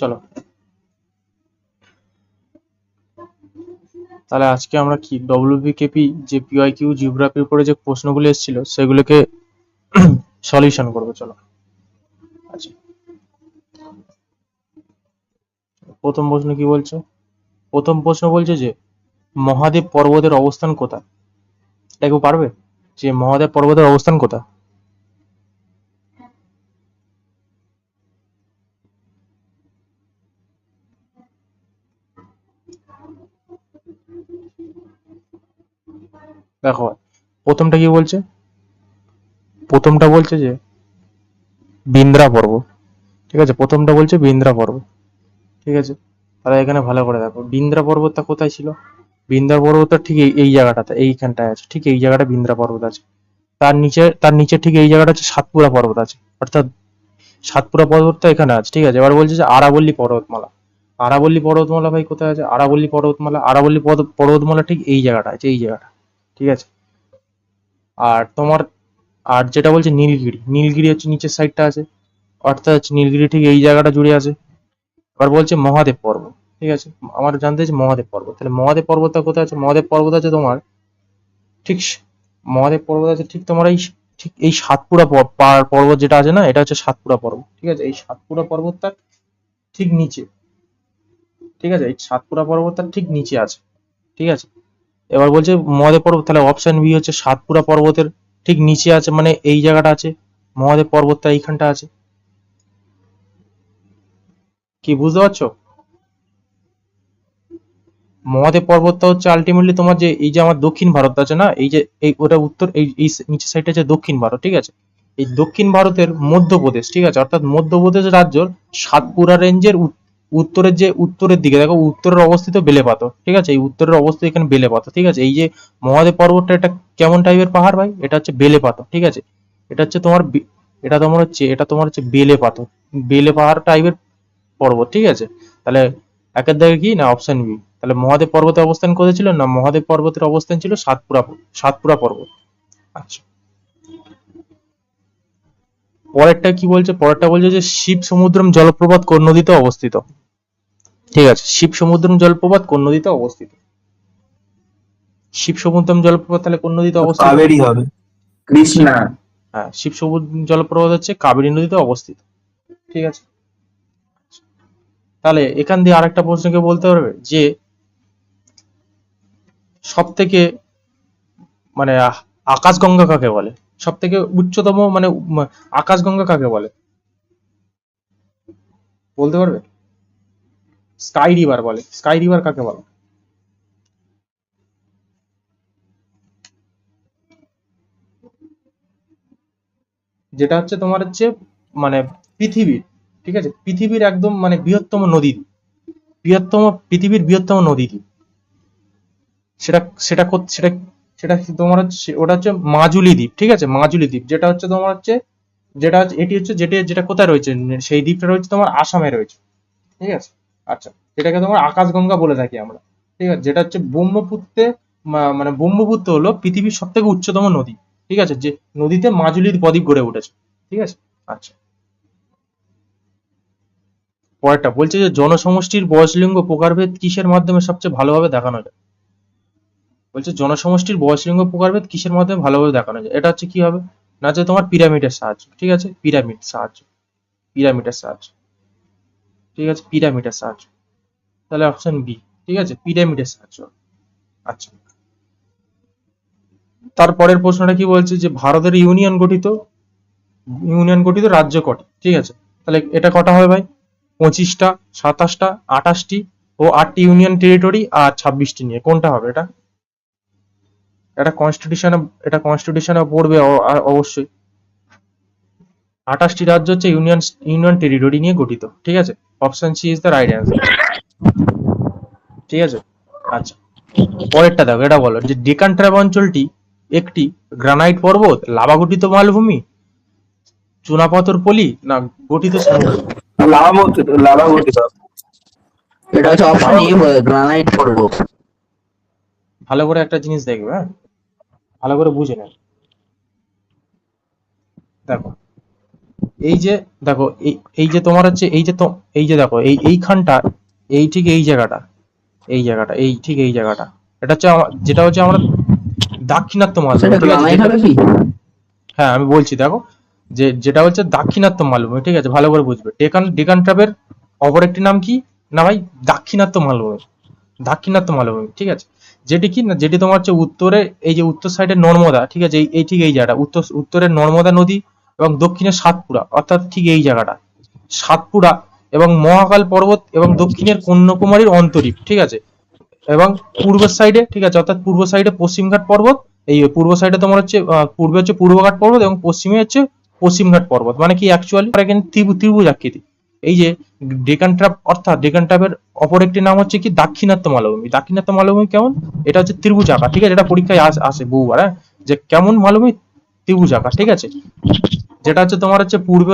চলো তাহলে আজকে আমরা কি ডব্লিউবিকেপি যে পিওয়াইকিউ জিওগ্রাফির উপরে যে প্রশ্নগুলো এসেছিল সেগুলোকে সলিউশন করবো। চলো আচ্ছা, প্রথম প্রশ্ন কি বলছে? প্রথম প্রশ্ন বলছে যে মহাদেব পর্বতের অবস্থান কোথায়? এটা কেউ পারবে? যে মহাদেব পর্বতের অবস্থান কোথায়? দেখো প্রথমটা কি বলছে? প্রথমটা বলছে যে বিন্দ্রা পর্বত। ঠিক আছে, প্রথমটা বলছে বিন্দ্রা পর্বত। ঠিক আছে, তাহলে এখানে ভালো করে দেখো বিন্দ্রা পর্বতটা কোথায় ছিল। বিন্দ্রা পর্বতটা ঠিক এই জায়গাটাতে, এইখানটায় আছে। ঠিক এই জায়গাটা বিন্দ্রা পর্বত আছে। তার নিচে ঠিক এই জায়গাটা হচ্ছে সাতপুরা পর্বত আছে। অর্থাৎ সাতপুরা পর্বতটা এখানে আছে। ঠিক আছে, এবার বলছে যে আরাবল্লী পর্বতমালা। আরাবল্লী পর্বতমালা ভাই কোথায় আছে? আরাবল্লী পর্বতমালা, আরাবল্লী পর্বতমালা ঠিক এই জায়গাটা আছে, এই জায়গাটা। ঠিক আছে, আর তোমার আর যেটা বলছে নীলগিরি, নীলগিরি হচ্ছে নিচের সাইডটা আছে। অর্থাৎ নীলগিরি ঠিক এই জায়গাটা জুড়ে আছে। এবার বলছে মহাদেব পর্বত। ঠিক আছে, আমার জানতে হচ্ছে মহাদেব পর্বত। তাহলে মহাদেব পর্বতটা কোথায় আছে? মহাদেব পর্বত আছে তোমার ঠিক মহাদেব পর্বত আছে ঠিক তোমার এই ঠিক এই সাতপুরা পর্বত যেটা আছে না, এটা হচ্ছে সাতপুরা পর্বত। ঠিক আছে, এই সাতপুরা পর্বতটা ঠিক নিচে। ঠিক আছে, এই সাতপুরা পর্বতটা ঠিক নিচে আছে। ঠিক আছে, এবার বলছে মহাদেব পর্বত। তাহলে অপশন বি হচ্ছে সাতপুরা পর্বতের ঠিক নিচে আছে, মানে এই জায়গাটা আছে। মহাদেব পর্বতটা এইখানটা আছে। কি বুঝতে পারছো? মহাদেব পর্বতটা হচ্ছে আলটিমেটলি তোমার যে এই যে আমার দক্ষিণ ভারত আছে না, এই যে এই ওটা উত্তর, এই নিচের সাইডটা হচ্ছে দক্ষিণ ভারত। ঠিক আছে, এই দক্ষিণ ভারতের মধ্যপ্রদেশ। ঠিক আছে, অর্থাৎ মধ্যপ্রদেশ রাজ্যর সাতপুরা রেঞ্জের উত্তরের যে উত্তরের দিকে দেখো, উত্তরের অবস্থিত বেলেপাথর। ঠিক আছে, এই উত্তরের অবস্থিত এখানে বেলেপাথর। ঠিক আছে, এই যে মহাদেব পর্বতটা, এটা কেমন টাইপের পাহাড় ভাই? এটা হচ্ছে বেলেপাথর। ঠিক আছে, এটা হচ্ছে তোমার এটা তোমার হচ্ছে বেলে পাথর, বেলে পাহাড় টাইপের পর্বত। ঠিক আছে, তাহলে একের দাগে কি না অপশন বি। তাহলে মহাদেব পর্বতে অবস্থান কোথায় ছিল? না, মহাদেব পর্বতের অবস্থান ছিল সাতপুরা পর্বত। আচ্ছা, পরেরটা কি বলছে? পরেরটা বলছে যে শিব সমুদ্রম জলপ্রপাত কোন নদীতে অবস্থিত? ঠিক আছে, শিব সমুদ্রম জলপ্রপাত কোন নদীতে অবস্থিত? শিব সমুদ্রম জলপ্রপাত তাহলে কোন নদীতে অবস্থিত? কাবেরী হবে। শিব কৃষ্ণা। হ্যাঁ, শিব সমুদ্রম জলপ্রপাত হচ্ছে কাবেরী নদীতে অবস্থিত। ঠিক আছে, তাহলে এখান দিয়ে আরেকটা প্রশ্নকে বলতে পারবে যে সব থেকে মানে আকাশগঙ্গা কাকে বলে? সব থেকে উচ্চতম মানে আকাশগঙ্গা কাকে বলে বলতে পারবে? স্কাই রিভার বলে। স্কাই রিভার কাকে বলে? যেটা হচ্ছে তোমার হচ্ছে মানে পৃথিবীর, ঠিক আছে, পৃথিবীর একদম মানে বৃহত্তম নদী দ্বীপ। পৃথিবীর বৃহত্তম নদী দ্বীপ। সেটা সেটা সেটা সেটা তোমার হচ্ছে ওটা হচ্ছে মাজুলি দ্বীপ। ঠিক আছে, মাজুলি দ্বীপ যেটা হচ্ছে তোমার হচ্ছে এটি হচ্ছে যেটা যেটা কোথায় রয়েছে? সেই দ্বীপটা রয়েছে তোমার আসামে রয়েছে। ঠিক আছে, আচ্ছা, যেটাকে তোমার আকাশগঙ্গা বলে থাকি আমরা। ঠিক আছে, যেটা হচ্ছে ব্রহ্মপুত্রে মানে ব্রহ্মপুত্র হলো পৃথিবীর সব থেকে উচ্চতম নদী। ঠিক আছে, যে নদীতে মাজুলির বদ্বীপ গড়ে উঠেছে। ঠিক আছে, আচ্ছা, পরেরটা বলছে যে জনসমষ্টির বয়সলিঙ্গ প্রকারভেদ কিসের মাধ্যমে সবচেয়ে ভালোভাবে দেখানো যায়? বলছে জনসমষ্টির বয়সলিঙ্গ প্রকারভেদ কিসের মাধ্যমে ভালোভাবে দেখানো যায়? এটা হচ্ছে কি হবে? না, যে তোমার পিরামিডের সাহায্য। ঠিক আছে, পিরামিডের সাহায্য। ঠিক আছে, পিরামিডের সাহায্য। তাহলে অপশন বি। ঠিক আছে, পিরামিডের সাহায্য। আচ্ছা, তারপরের প্রশ্নটা কি বলছে? যে ভারতের ইউনিয়ন গঠিত রাজ্য কটি? ঠিক আছে, তাহলে এটা কটা হবে ভাই? 25টা, 27টা, 28টি ও 8টি ইউনিয়ন টেরিটরি আর 26টি নিয়ে কোনটা হবে এটা? এটা কনস্টিটিউশনে পড়বে অবশ্যই। 28টি রাজ্য হচ্ছে ইউনিয়ন টেরিটরি নিয়ে গঠিত। ঠিক আছে, option C is the right answer. ঠিক আছে, আচ্ছা, পরেরটা দেখো, এটা বলো যে ডেকান ট্র্যাপ অঞ্চলটি একটি গ্রানাইট পর্বত, লাভা গঠিত মালভূমি, চুনাপাথর পলি, না গঠিত সমভূমি? লাভা গঠিত। এটা হচ্ছে অপশন ভালো ই, গ্রানাইট পর্বত। ভালো করে একটা জিনিস দেখবে, হ্যাঁ, ভালো করে বুঝে নেন। দেখো এই যে দেখো এই যে তোমার হচ্ছে এই যে দেখো এইখানটা এই ঠিক এই জায়গাটা এই ঠিক এই জায়গাটা এটা হচ্ছে যেটা হচ্ছে আমরা দাক্ষিণাত্য মালভূমি, সেটা ঠিক আছে? গ্রানাইট হবে কি? হ্যাঁ আমি বলছি, দেখো যেটা হচ্ছে দাক্ষিণাত্য মালভূমি, ঠিক আছে? ভালো করে বুঝবে। ডেকান ট্রাপের অপর একটি নাম কি না ভাই? দাক্ষিণাত্য মালভূমি। দাক্ষিণাত্য মালভূমি, ঠিক আছে? যেটি তোমার হচ্ছে উত্তরে, এই যে উত্তর সাইডে নর্মদা, ঠিক আছে? এই ঠিক এই জায়গাটা উত্তরের নর্মদা নদী এবং দক্ষিণে সাতপুরা, অর্থাৎ ঠিক এই জায়গাটা সাতপুরা এবং মহাকাল পর্বত এবং দক্ষিণের কন্যাকুমারীর অন্তরীপ, ঠিক আছে? এবং পূর্বের সাইডে, ঠিক আছে, অর্থাৎ পূর্ব সাইডে পশ্চিমঘাট পর্বত। এই পূর্ব সাইডে তোমার হচ্ছে পূর্বে হচ্ছে পূর্বঘাট পর্বত এবং পশ্চিমে হচ্ছে পশ্চিমঘাট পর্বত। মানে কি অ্যাকচুয়ালি এখানে ত্রিভুজ আকৃতি। এই যে ডেকান ট্রাপ, অর্থাৎ ডেকান ট্রাপের অপর একটি নাম হচ্ছে কি দাক্ষিণাত্য মালভূমি। দাক্ষিণাত্য মালভূমি কেমন? এটা হচ্ছে ত্রিভুজ আকার, ঠিক আছে? এটা পরীক্ষায় আসে বহুবার, হ্যাঁ, যে কেমন মালভূমি? ত্রিভুজ আকার, ঠিক আছে? যেটা হচ্ছে তোমার হচ্ছে পূর্ব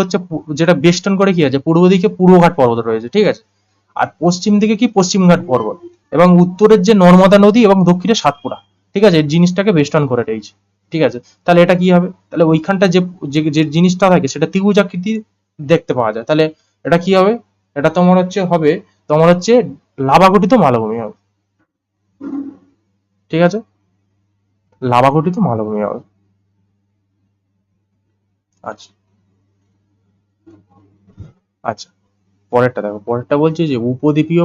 হচ্ছে যেটা বেষ্টন করে কি আছে, পূর্ব দিকে পূর্বঘাট পর্বত রয়েছে, ঠিক আছে? আর পশ্চিম দিকে কি পশ্চিমঘাট পর্বত এবং উত্তরের যে নর্মদা নদী এবং দক্ষিণে সাতপুরা, ঠিক আছে? এই জিনিসটাকে বেষ্টন করে রয়েছে, ঠিক আছে? তাহলে এটা কি হবে? তাহলে ওইখানটা যে যে জিনিসটা থাকে সেটা ত্রিভুজ আকৃতি দেখতে পাওয়া যায়। তাহলে এটা কি হবে? এটা তোমার হচ্ছে হবে তোমার হচ্ছে লাভা গঠিত মালভূমি হবে, ঠিক আছে? লাভা গঠিত মালভূমি হবে। আচ্ছা আচ্ছা, পরেরটা দেখো। পরেরটা বলছে যে উপদ্বীপীয়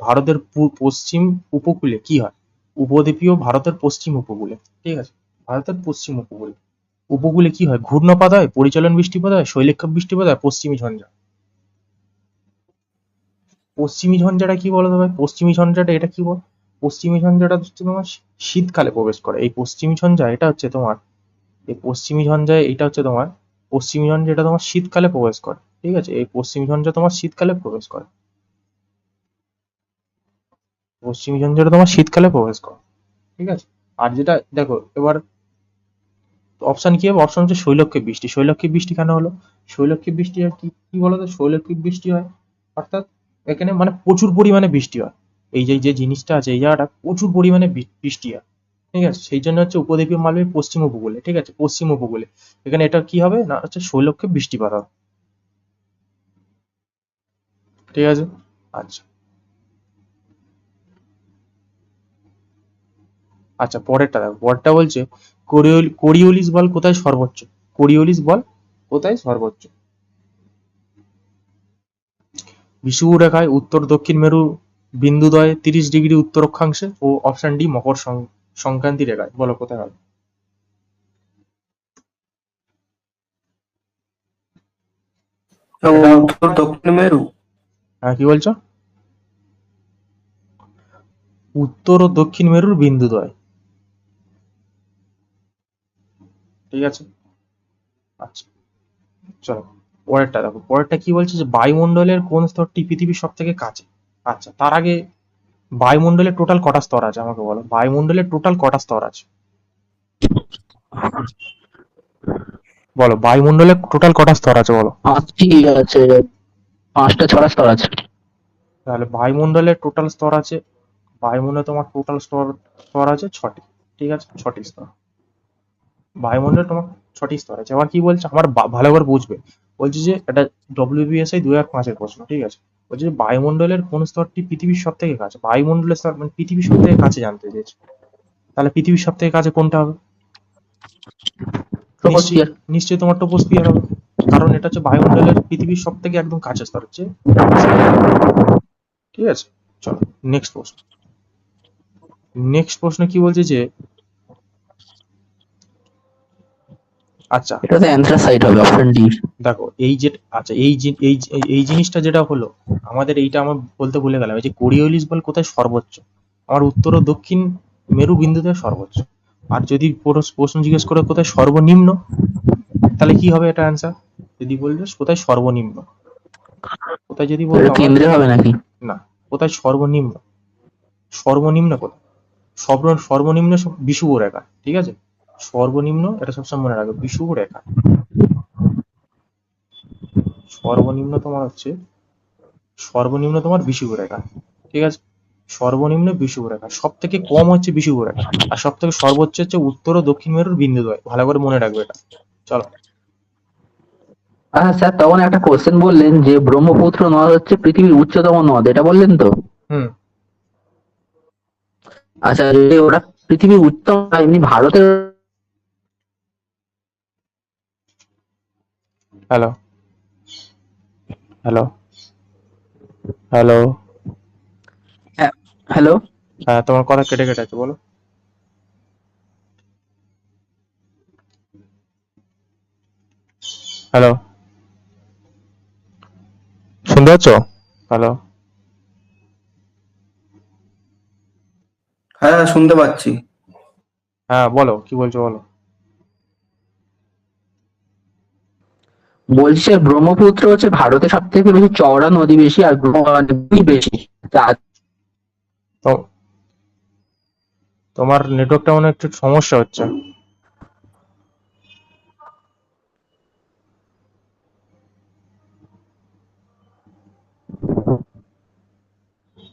ভারতের পশ্চিম উপকূলে কি হয়? উপদ্বীপীয় ভারতের পশ্চিম উপকূলে, ঠিক আছে? ভারতের পশ্চিম উপকূলে উপকূলে কি হয়? ঘূর্ণপাত হয়, পরিচলন বৃষ্টিপাত হয়, শৈলক্ষেপ বৃষ্টিপাত হয়, পশ্চিমী ঝঞ্ঝা। পশ্চিমী ঝঞ্ঝাটা কি বলো তো ভাই? পশ্চিমী ঝঞ্ঝাটা এটা কি বল? পশ্চিমী ঝঞ্ঝাটা হচ্ছে তোমার শীতকালে প্রবেশ করে। এই পশ্চিমী ঝঞ্ঝা এটা হচ্ছে তোমার এই পশ্চিমী ঝঞ্ঝায় এটা হচ্ছে তোমার পশ্চিমী ঝঞ্ঝা, এটা তোমার শীতকালে প্রবেশ করে, ঠিক আছে? এই পশ্চিমী ঝঞ্ঝা তোমার শীতকালে প্রবেশ করে। পশ্চিমী ঝঞ্ঝাটা তোমার শীতকালে প্রবেশ করে, ঠিক আছে? আর যেটা দেখো এবার অপশন কি হবে? অপশন হচ্ছে শৈলক্ষেপ বৃষ্টি। শৈলক্ষেপ বৃষ্টি কেন হলো? শৈলক্ষেপ বৃষ্টি হয় কি বলতো? শৈলক্ষেপ বৃষ্টি হয় অর্থাৎ এখানে মানে প্রচুর পরিমাণে বৃষ্টি হয়। এই যে জিনিসটা আছে, এই জায়গাটা প্রচুর পরিমাণে বৃষ্টি হয়, ঠিক আছে? সেই জন্য হচ্ছে উপদ্বীপীয় মালভূমির পশ্চিম উপকূলে, ঠিক আছে? পশ্চিম উপকূলে এখানে এটা কি হবে না হচ্ছে শৈলক্ষেপ বৃষ্টিপাত হবে, ঠিক আছে? আচ্ছা আচ্ছা, পরেরটা দেখো। পরেরটা বলছে কোরিওলিস বল কোথায় সর্বোচ্চ? কোরিওলিস বল কোথায় সর্বোচ্চ? বিষুব রেখায়, উত্তর দক্ষিণ মেরু বিন্দুদ্বয়ে 30 ডিগ্রি উত্তর অক্ষাংশে, ও অপশন ডি মকর সংক্রান্তি রেখায়। বলো কোথায় হবে? এটা উত্তর দক্ষিণ মেরু। হ্যাঁ, কি বলছো? উত্তর ও দক্ষিণ মেরুর বিন্দুদ্বয়, ঠিক আছে? আচ্ছা চলো পরেরটা দেখো। পরেরটা কি বলছে যে বায়ুমণ্ডলের কোন স্তরটি পৃথিবীর সব থেকে কাছে? আচ্ছা, তার আগে বায়ুমণ্ডলের টোটাল কটা স্তর আছে আমাকে বলো? বায়ুমণ্ডলের টোটাল কটা স্তর আছে বলো? বায়ুমণ্ডলের টোটাল কটা স্তর আছে বলো? 5টি আছে, 5টা 6টা স্তর আছে। তাহলে বায়ুমণ্ডলের টোটাল স্তর আছে, বায়ুমণ্ডলে তোমার টোটাল স্তর স্তর আছে 6টি, ঠিক আছে? 6টি স্তর বায়ুমণ্ডলে তোমার 6টি স্তর আছে। আবার কি বলছে আমার ভালো করে বুঝবে। বলছে যে এটা WBSI 2005-এর প্রশ্ন, ঠিক আছে? বলছে যে বায়ুমণ্ডলের কোন স্তরটি পৃথিবীর সব থেকে কাছে? বায়ুমণ্ডলের স্তর মানে পৃথিবীর সব থেকে কাছে জানতে চেয়েছে। তাহলে পৃথিবীর সব থেকে কাছে কোনটা হবে? নিশ্চয়ই ট্রোপোস্ফিয়ার। নিশ্চয়ই তোমার ট্রোপোস্ফিয়ার হবে, কারণ এটা হচ্ছে বায়ুমণ্ডলের পৃথিবীর সব থেকে একদম কাছের স্তর হচ্ছে, ঠিক আছে? চলো নেক্সট প্রশ্ন। নেক্সট প্রশ্ন কি বলছে যে আচ্ছা এটা তো অ্যান্থ্রাসাইট হবে, অপশন ডি। দেখো এই যে আচ্ছা এই জিনিসটা যেটা হলো আমাদের, এইটা আমার বলতে ভুলে গেলাম। এই যে কোরিওলিস বল কোথায় সর্বোচ্চ? আমার উত্তর ও দক্ষিণ মেরু বিন্দুতে সর্বোচ্চ। আর যদি প্রশ্ন জিজ্ঞেস করে কোথায় সর্বনিম্ন, তাহলে কি হবে এটা অ্যান্সার? যদি বলবে কোথায় সর্বনিম্ন, কোথায় যদি বলতো এটা আমার, কেন্দ্রে হবে নাকি? না, কোথায় সর্বনিম্ন, সর্বনিম্ন কোথায়? সর্বনিম্ন বিষুব রেখা, ঠিক আছে? সর্বনিম্ন এটা সবসময় মনে রাখবে, বিষুব রেখা। সর্বনিম্ন তোমার হচ্ছে সর্বনিম্ন তোমার বিষুব রেখা, ঠিক আছে? সর্বনিম্ন বিষুব রেখা, সব থেকে কম হচ্ছে বিষুব রেখা, আর সব থেকে সর্বোচ্চ হচ্ছে উত্তর ও দক্ষিণ মেরুর বিন্দুদ্বয়। ভালো করে মনে রাখবে এটা। চলো আচ্ছা স্যার, তখন একটা কোশ্চেন বললেন যে ব্রহ্মপুত্র নদ হচ্ছে পৃথিবীর উচ্চতম নদ, এটা বললেন তো? হুম। আচ্ছা, যদি ওটা পৃথিবীর উচ্চতম হয়, এমনি ভারতের। Hello, hello, hello. হ্যাঁ, হ্যালো। হ্যাঁ, তোমার কথা কেটে কেটে আছে, বলো। হ্যালো, শুনতে পাচ্ছ? হ্যালো। হ্যাঁ, শুনতে পাচ্ছি। হ্যাঁ, বলো, কি বলছো, বলো। বলছে ব্রহ্মপুত্র হচ্ছে ভারতের সব থেকে বেশি চওড়া নদী, বেশি আর দুই বেশি। তো তোমার নেটওয়ার্কটা মনে হয় একটু সমস্যা হচ্ছে।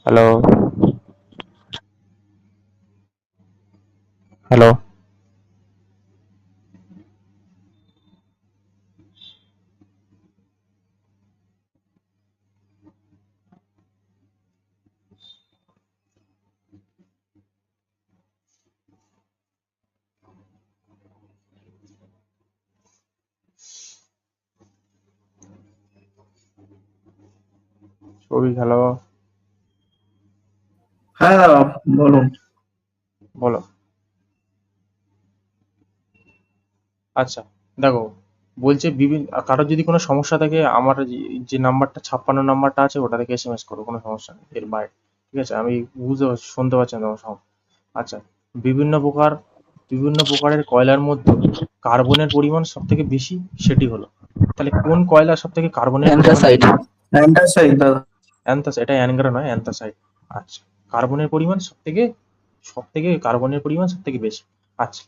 Hello, hello. ছবি, হ্যালো। হ্যাঁ, বলুন। বলো। আচ্ছা, দেখো, বলছে বিভিন্ন কারোর যদি কোনো সমস্যা থাকে, আমার যে নাম্বারটা 56 নাম্বারটা আছে ওটা থেকে এসএমএস করো, কোনো সমস্যা নেই এর বাইরে। ঠিক আছে, আমি বুঝতে পারছি, শুনতে পাচ্ছি না তোমার সমস্যা। আচ্ছা, বিভিন্ন প্রকার বিভিন্ন প্রকারের কয়লার মধ্যে কার্বনের পরিমাণ সব থেকে বেশি, সেটি হলো, তাহলে কোন কয়লা সব থেকে কার্বনের পরিমাণ অ্যান্থ্রাসাইট। বেশি? অ্যান্টাসাইড দাদা। অ্যান্থাস, এটা অ্যানগ্রা নয়, অ্যান্থাসাইড। আচ্ছা, কার্বনের পরিমাণ সব থেকে কার্বনের পরিমাণ সব থেকে বেশি। আচ্ছা,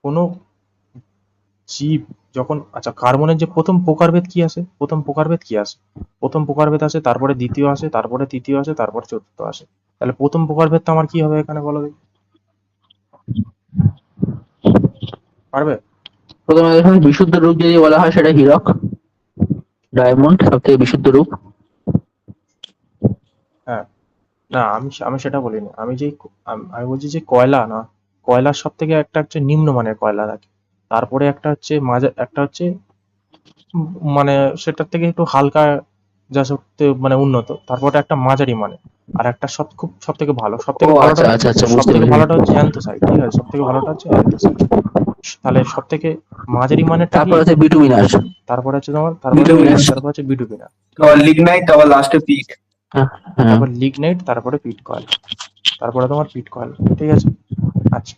কোনো জীব যখন, আচ্ছা, কার্বনের যে প্রথম প্রকারভেদ কি আসে, প্রথম প্রকারভেদ আসে, তারপরে দ্বিতীয় আসে, তারপরে তৃতীয় আসে, তারপরে চতুর্থ আসে। তাহলে প্রথম প্রকারভেদটা আমার কি হবে এখানে, বলো দেখি। পারবে? প্রথমে এখানে বিশুদ্ধ রূপ যদি বলা হয়, সেটা হীরক, ডায়মন্ড সব থেকে বিশুদ্ধ রূপ। হ্যাঁ। না, আমি সেটা বলিনি, আমি বলছি যে কয়লা না, কয়লার সব থেকে একটা হচ্ছে নিম্নমানের কয়লা থাকে, তারপরে একটা হচ্ছে মাঝে, একটা হচ্ছে মানে সেটার থেকে একটু হালকা, যা সত্যি মানে উন্নত, তারপরে একটা মাঝারি মানে, আর একটা সব থেকে ভালো, সব ও থেকে ভালোটা আচ্ছা আচ্ছা আচ্ছা, সব বুঝতে থেকে পেরেছি। ভালোটা হচ্ছে অ্যান্থোসাইড। ঠিক আছে, সব থেকে ভালোটা হচ্ছে অ্যান্থোসাইড। তাহলে সব থেকে মাঝারি মানেরটা কি? তারপর আছে বিটুমিনাস। তারপর হচ্ছে বিটুমিনাস, তারপর হচ্ছে বিটুমিনা। ঠিক আবার আছে, লিগনাইট, আবার লাস্টে পিট। হ্যাঁ, হ্যাঁ। তারপর লিগনাইট, তারপরে পিট কয়েল, তারপরে তোমার পিট কয়েল। ঠিক আছে। আচ্ছা,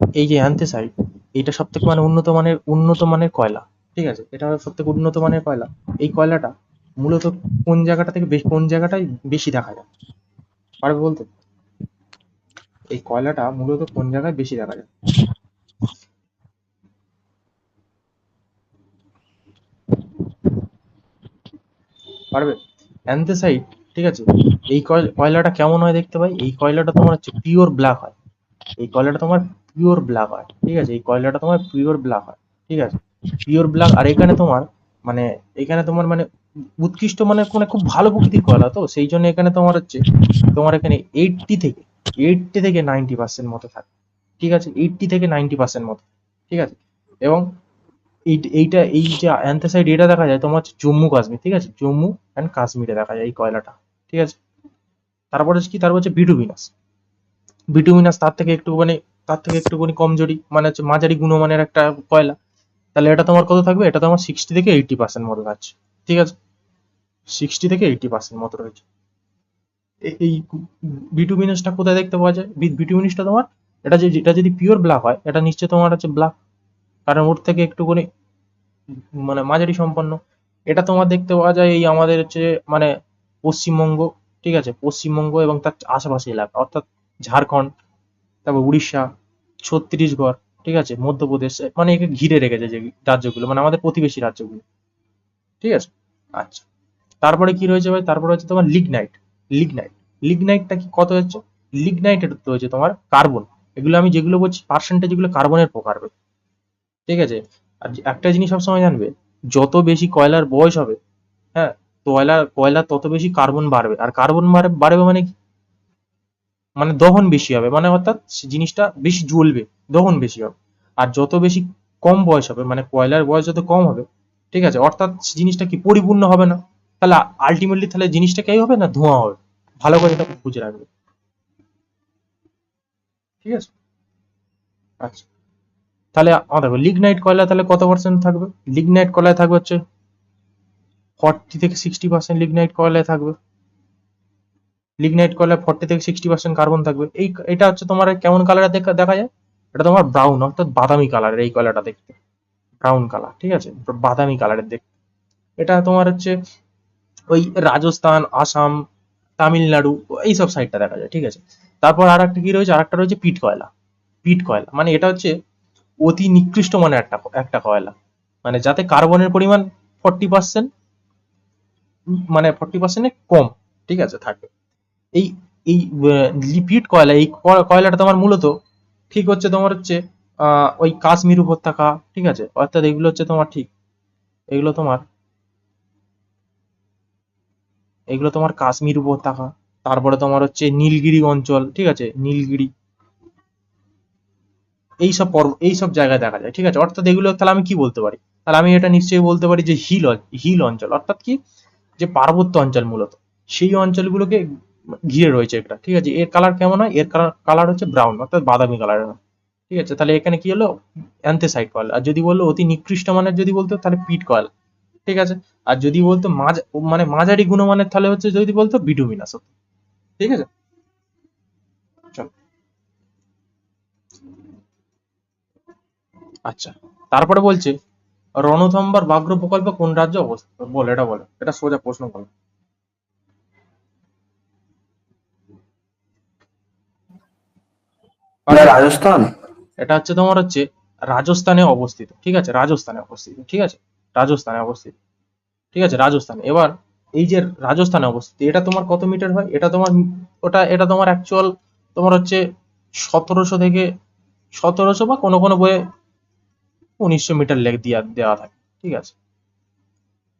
এই যে অ্যান্থেসাইড, এইটা সব থেকে মানে উন্নত মানের কয়লা। ঠিক আছে, এটা সব থেকে উন্নত মানের কয়লা। এই কয়লাটা মূলত কোন জায়গাটায় বেশি দেখা যায়, পারবে বলতে? এই কয়লাটা মূলত কোন জায়গায় বেশি দেখা যায়, পারবে? অ্যান্থেসাইট। ঠিক আছে, এই কয়লাটা কেমন হয় দেখতে পাই, এই কয়লাটা তোমার হচ্ছে পিওর ব্ল্যাক হয়, এই কয়লাটা তোমার পিওর ব্ল্যাক হয়। ঠিক আছে, এই কয়লাটা তোমার পিওর ব্ল্যাক হয়। ঠিক আছে, পিওর ব্ল্যাক। আর মানে এখানে তোমার মানে উৎকৃষ্ট মানে মানে খুব ভালো প্রকৃতির কয়লা, তো সেই জন্য এখানে তোমার এখানে 80 থেকে 90% মতো থাকে। ঠিক আছে, 80 থেকে 90% মতো। ঠিক আছে, এবং এই যে অ্যান্থাসাইড, এটা দেখা যায় তোমার হচ্ছে জম্মু কাশ্মীর। ঠিক আছে, জম্মু অ্যান্ড কাশ্মীরে দেখা যায় এই কয়লাটা। ঠিক আছে, তারপর হচ্ছে বিটুমিনাস। তার থেকে একটুখানি কমজোরি, মানে হচ্ছে মাঝারি গুণমানের একটা কয়লা। তাহলে এটা তোমার কত থাকবে, এটা তোমার 60 থেকে 80% মতো থাকছে। ঠিক আছে, 60 থেকে 80% মতো রয়েছে। এই বিটুমিনাসটা কোথায় দেখতে পাওয়া যায়? বিটুমিনাসটা তোমার, এটা যদি পিওর ব্ল্যাক হয়, এটা নিশ্চয়ই তোমার হচ্ছে ব্ল্যাক, কারণ ওর থেকে একটুখানি মানে মাঝারি সম্পন্ন। এটা তোমার দেখতে পাওয়া যায় এই আমাদের হচ্ছে মানে পশ্চিমবঙ্গ। ঠিক আছে, পশ্চিমবঙ্গ এবং তার আশেপাশে এলাকা, অর্থাৎ ঝাড়খণ্ড, তারপর উড়িষ্যা, ছত্তিশগড়, ঠিক আছে, মধ্যপ্রদেশ, মানে একে ঘিরে রেখেছে যে রাজ্যগুলো, মানে আমাদের প্রতিবেশী রাজ্যগুলো। ঠিক আছে। আচ্ছা, তারপরে কি রয়েছে ভাই, তারপরে হচ্ছে তোমার লিগনাইট। লিগনাইটটা কি কত হচ্ছে? লিগনাইট এটা রয়েছে তোমার কার্বন। এগুলো আমি যেগুলো বলছি পার্সেন্টেজ, এগুলো কার্বনের প্রকারভেদ। ঠিক আছে, আর একটা জিনিস সবসময় জানবে, যত বেশি কয়লার বয়স হবে, হ্যাঁ, কয়লা তত বেশি কার্বন বাড়বে, আর কার্বন বাড়বে মানে কি, মানে দহন বেশি হবে, মানে অর্থাৎ জিনিসটা বেশি জ্বলবে, দহন বেশি হবে। আর যত বেশি কম বয়স হবে, মানে কয়লার বয়স যত কম হবে, ঠিক আছে, অর্থাৎ জিনিসটা কি পরিপূর্ণ হবে না, তাহলে আলটিমেটলি তাহলে জিনিসটা কি হবে না, ধোঁয়া হবে। ভালো করে এটা বুঝে রাখবে, ঠিক আছে। আচ্ছা, তাহলে দেখো লিগনাইট কয়লা তাহলে কত পার্সেন্ট থাকবে, লিগনাইট কয়লায় থাকবে হচ্ছে 40 থেকে 60% লিগনাইট কয়লায় থাকবে, লিগনাইট কয়লায় 40 থেকে 60% কার্বন থাকবে। এটা হচ্ছে তোমার কেমন কালার দেখা যায়, এটা তোমার ব্রাউন অর্থাৎ বাদামি কালারের এই কয়লাটা দেখতে, ব্রাউন কালার, ঠিক আছে, বাদামি কালারের দেখতে। এটা তোমার হচ্ছে ওই রাজস্থান, আসাম, তামিলনাড়ু এইসব সাইডটা দেখা যায়, ঠিক আছে। তারপর আর একটা কি রয়েছে, আর একটা রয়েছে পিট কয়লা। পিট কয়লা মানে এটা হচ্ছে অতি নিকৃষ্ট মানের একটা কয়লা, মানে যাতে কার্বনের পরিমাণ 40%, মানে 40% কম, ঠিক আছে, থাকে। এই এই লিপিড কয়লা, এই কয়লাটা তোমার মূলত ঠিক হচ্ছে তোমার হচ্ছে ওই কাশ্মীর উপত্যকা, ঠিক আছে, অর্থাৎ এগুলো হচ্ছে তোমার ঠিক, এগুলো তোমার এগুলো তোমার কাশ্মীর উপত্যকা, তারপরে তোমার হচ্ছে নীলগিরি অঞ্চল, ঠিক আছে, নীলগিরি, এইসব জায়গায় দেখা যায়, ঠিক আছে। অর্থাৎ এগুলো তাহলে আমি কি বলতে পারি, তাহলে আমি এটা নিশ্চয়ই বলতে পারি যে হিল অঞ্চল, অর্থাৎ কি, যে পার্বত্য অঞ্চল মূলত সেই অঞ্চলগুলোকে ঘিরে রয়েছে এটা, ঠিক আছে। এর কালার কেমন হয়, এর কালার হচ্ছে ব্রাউন অর্থাৎ বাদামি কালারের হয়, ঠিক আছে। তাহলে এখানে কি হলো, অ্যান্থেসাইট কয়েল। আর যদি বললো অতি নিকৃষ্ট মানের যদি বলতো তাহলে পিট কয়েল, ঠিক আছে। আর যদি বলতো মানে মাঝারি গুণমানের তাহলে হচ্ছে যদি বলতো বিটুমিনাস, ঠিক আছে। চল, আচ্ছা, তারপরে বলছে রণথম্বার ব্যাঘ্র প্রকল্প কোন রাজ্যে অবস্থিত, বল, এটা বলো, এটা সোজা প্রশ্ন বলো। এটা পারবে? রাজস্থান। এটা হচ্ছে তোমার হচ্ছে রাজস্থানে অবস্থিত, ঠিক আছে, রাজস্থানে অবস্থিত, ঠিক আছে, রাজস্থানে অবস্থিত, ঠিক আছে, রাজস্থান। এবার এই যে রাজস্থানে অবস্থিত, এটা তোমার কত মিটার হয়, এটা তোমার এটা তোমার অ্যাকচুয়াল তোমার হচ্ছে 1700 বা কোনো কোনো বইয়ে 1900 মিটার লেগ দেওয়া থাকে, ঠিক আছে,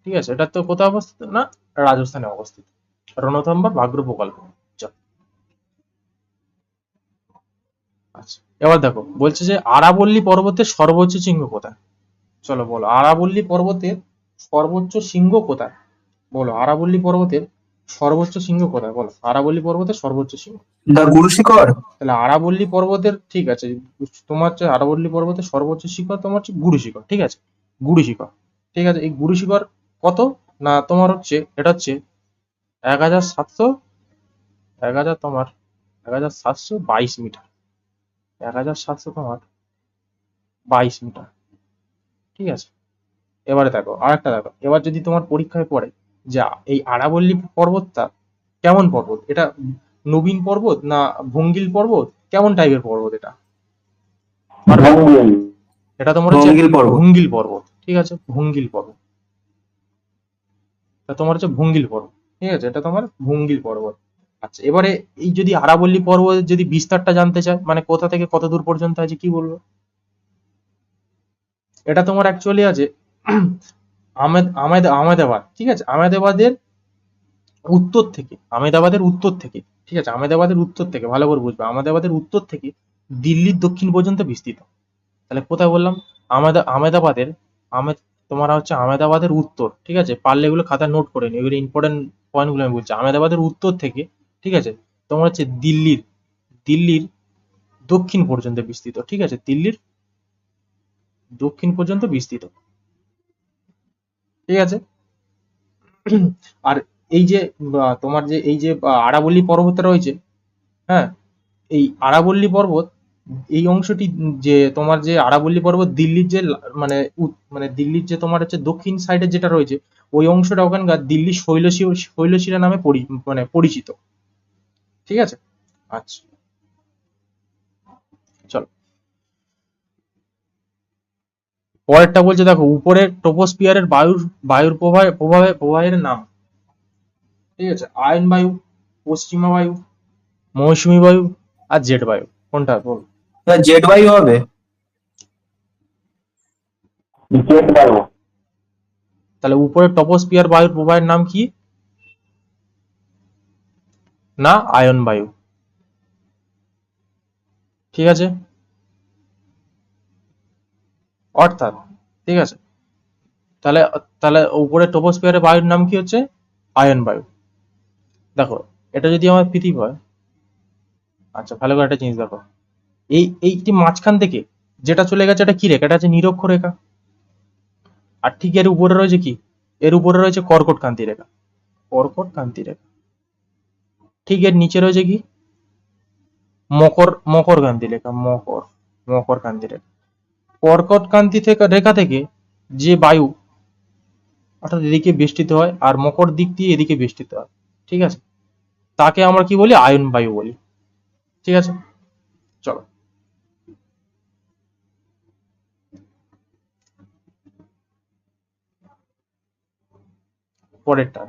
ঠিক আছে। এটা তো কোথায় অবস্থিত না, রাজস্থানে অবস্থিত, রণথম্বর ব্যাঘ্র প্রকল্প। চল, আচ্ছা, এবার দেখো বলছে যে আরাবল্লী পর্বতের সর্বোচ্চ শৃঙ্গ কোথায়, চলো বলো, আরাবল্লী পর্বতের সর্বোচ্চ শৃঙ্গ কোথায়, বলো, আরাবল্লী পর্বতের সর্বোচ্চ শৃঙ্গ কোথায়, বলো, আরাবল্লী পর্বতের সর্বোচ্চ শৃঙ্গ। দা গুরু শিখর। তাহলে আরাবল্লী পর্বতের, ঠিক আছে, তোমার হচ্ছে আরাবল্লী পর্বতের সর্বোচ্চ শিখর তোমার হচ্ছে গুরু শিখর, ঠিক আছে, গুরু শিখর, ঠিক আছে। এই গুরু শিখর কত, না তোমার হচ্ছে এটা হচ্ছে 1700, 1000 তোমার 1722 মিটার, 1700 তোমার 22 মিটার, ঠিক আছে। এবারে দেখো আরেকটা দেখো, এবার যদি তোমার পরীক্ষায় পড়ে যে এই আরাবল্লী পর্বতটা কেমন পর্বত, এটা নবীন পর্বত না ভঙ্গিল পর্বত, কেমন টাইপের পর্বত এটা, পারবে? এটা তোমার হচ্ছে ভঙ্গিল পর্বত। ভঙ্গিল পর্বত, ঠিক আছে, ভঙ্গিল পর্বত, এটা তোমার হচ্ছে ভঙ্গিল পর্বত, ঠিক আছে, এটা তোমার ভঙ্গিল পর্বত। আচ্ছা, এবারে এই যদি আরাবল্লী পর্বতের যদি বিস্তারটা জানতে চায়, মানে কোথা থেকে কত দূর পর্যন্ত আছে, কি বলবো, এটা তোমার অ্যাকচুয়ালি আছে আহমেদাবাদ, ঠিক আছে, আহমেদাবাদের উত্তর থেকে, ঠিক আছে, আহমেদাবাদের উত্তর থেকে, ভালো করে বুঝবে, আহমেদাবাদের উত্তর থেকে দিল্লির দক্ষিণ পর্যন্ত বিস্তৃত। তাহলে কোথায় বললাম, আহমেদাবাদের, আহমেদ তোমার হচ্ছে আহমেদাবাদের উত্তর, ঠিক আছে, পারলে এগুলো খাতা নোট করে নিও, এগুলো ইম্পর্টেন্ট পয়েন্ট গুলো আমি বলছি। আহমেদাবাদের উত্তর থেকে, ঠিক আছে, তোমার হচ্ছে দিল্লির দক্ষিণ পর্যন্ত বিস্তৃত, ঠিক আছে, দিল্লির দক্ষিণ পর্যন্ত বিস্তৃত, ঠিক আছে। আর এই যে তোমার যে এই যে আরাবল্লী পর্বতটা রয়েছে, হ্যাঁ, এই আরাবল্লী পর্বত, এই অংশটি, যে তোমার যে আরাবল্লী পর্বত দিল্লির যে মানে দিল্লির যে তোমার হচ্ছে দক্ষিণ সাইডে যেটা রয়েছে, ওই অংশটা ওখানকার দিল্লি শৈলশিরা নামে মানে পরিচিত, ঠিক আছে। আচ্ছা, চলো পরেরটা বলছে, দেখো উপরের ট্রপোস্ফিয়ারের বায়ুর প্রবাহের নাম, ঠিক আছে, আয়ন বায়ু, পশ্চিমা বায়ু, মৌসুমী বায়ু, আর জেট বায়ু, কোনটা বল? জেট বায়ু হবে। যেতে পারবো। তাহলে উপরে টপোস্ফিয়ার বায়ুর প্রবাহের নাম কি? না আয়ন বায়ু। ঠিক আছে, অর্থাৎ ঠিক আছে, তাহলে তাহলে উপরে ট্রপোস্ফিয়ারের বায়ুর নাম কি হচ্ছে? আয়ন বায়ু। দেখো এটা যদি আমার পৃথিবী হয়, আচ্ছা ভালো করে একটা জিনিস দেখো, এইটি মাঝখান থেকে যেটা চলে গেছে এটা কি রেখা? এটা হচ্ছে নিরক্ষরেখা। আর ঠিক এর উপরে রয়েছে কি? এর উপরে রয়েছে কর্কট কান্তি রেখা। কর্কট কান্তি রেখা। ঠিক এর নিচে রয়েছে কি? মকর কান্তি রেখা। মকর কান্তি রেখা। কর্কট কান্তি রেখা থেকে যে বায়ু অর্থাৎ এদিকে বেষ্টিত হয় আর মকর দিক দিয়ে এদিকে বেষ্টিত হয়, ঠিক আছে, তাকে আমরা কি বলি? আয়ন বায়ু বলি। ঠিক আছে, চলো পরেরটা।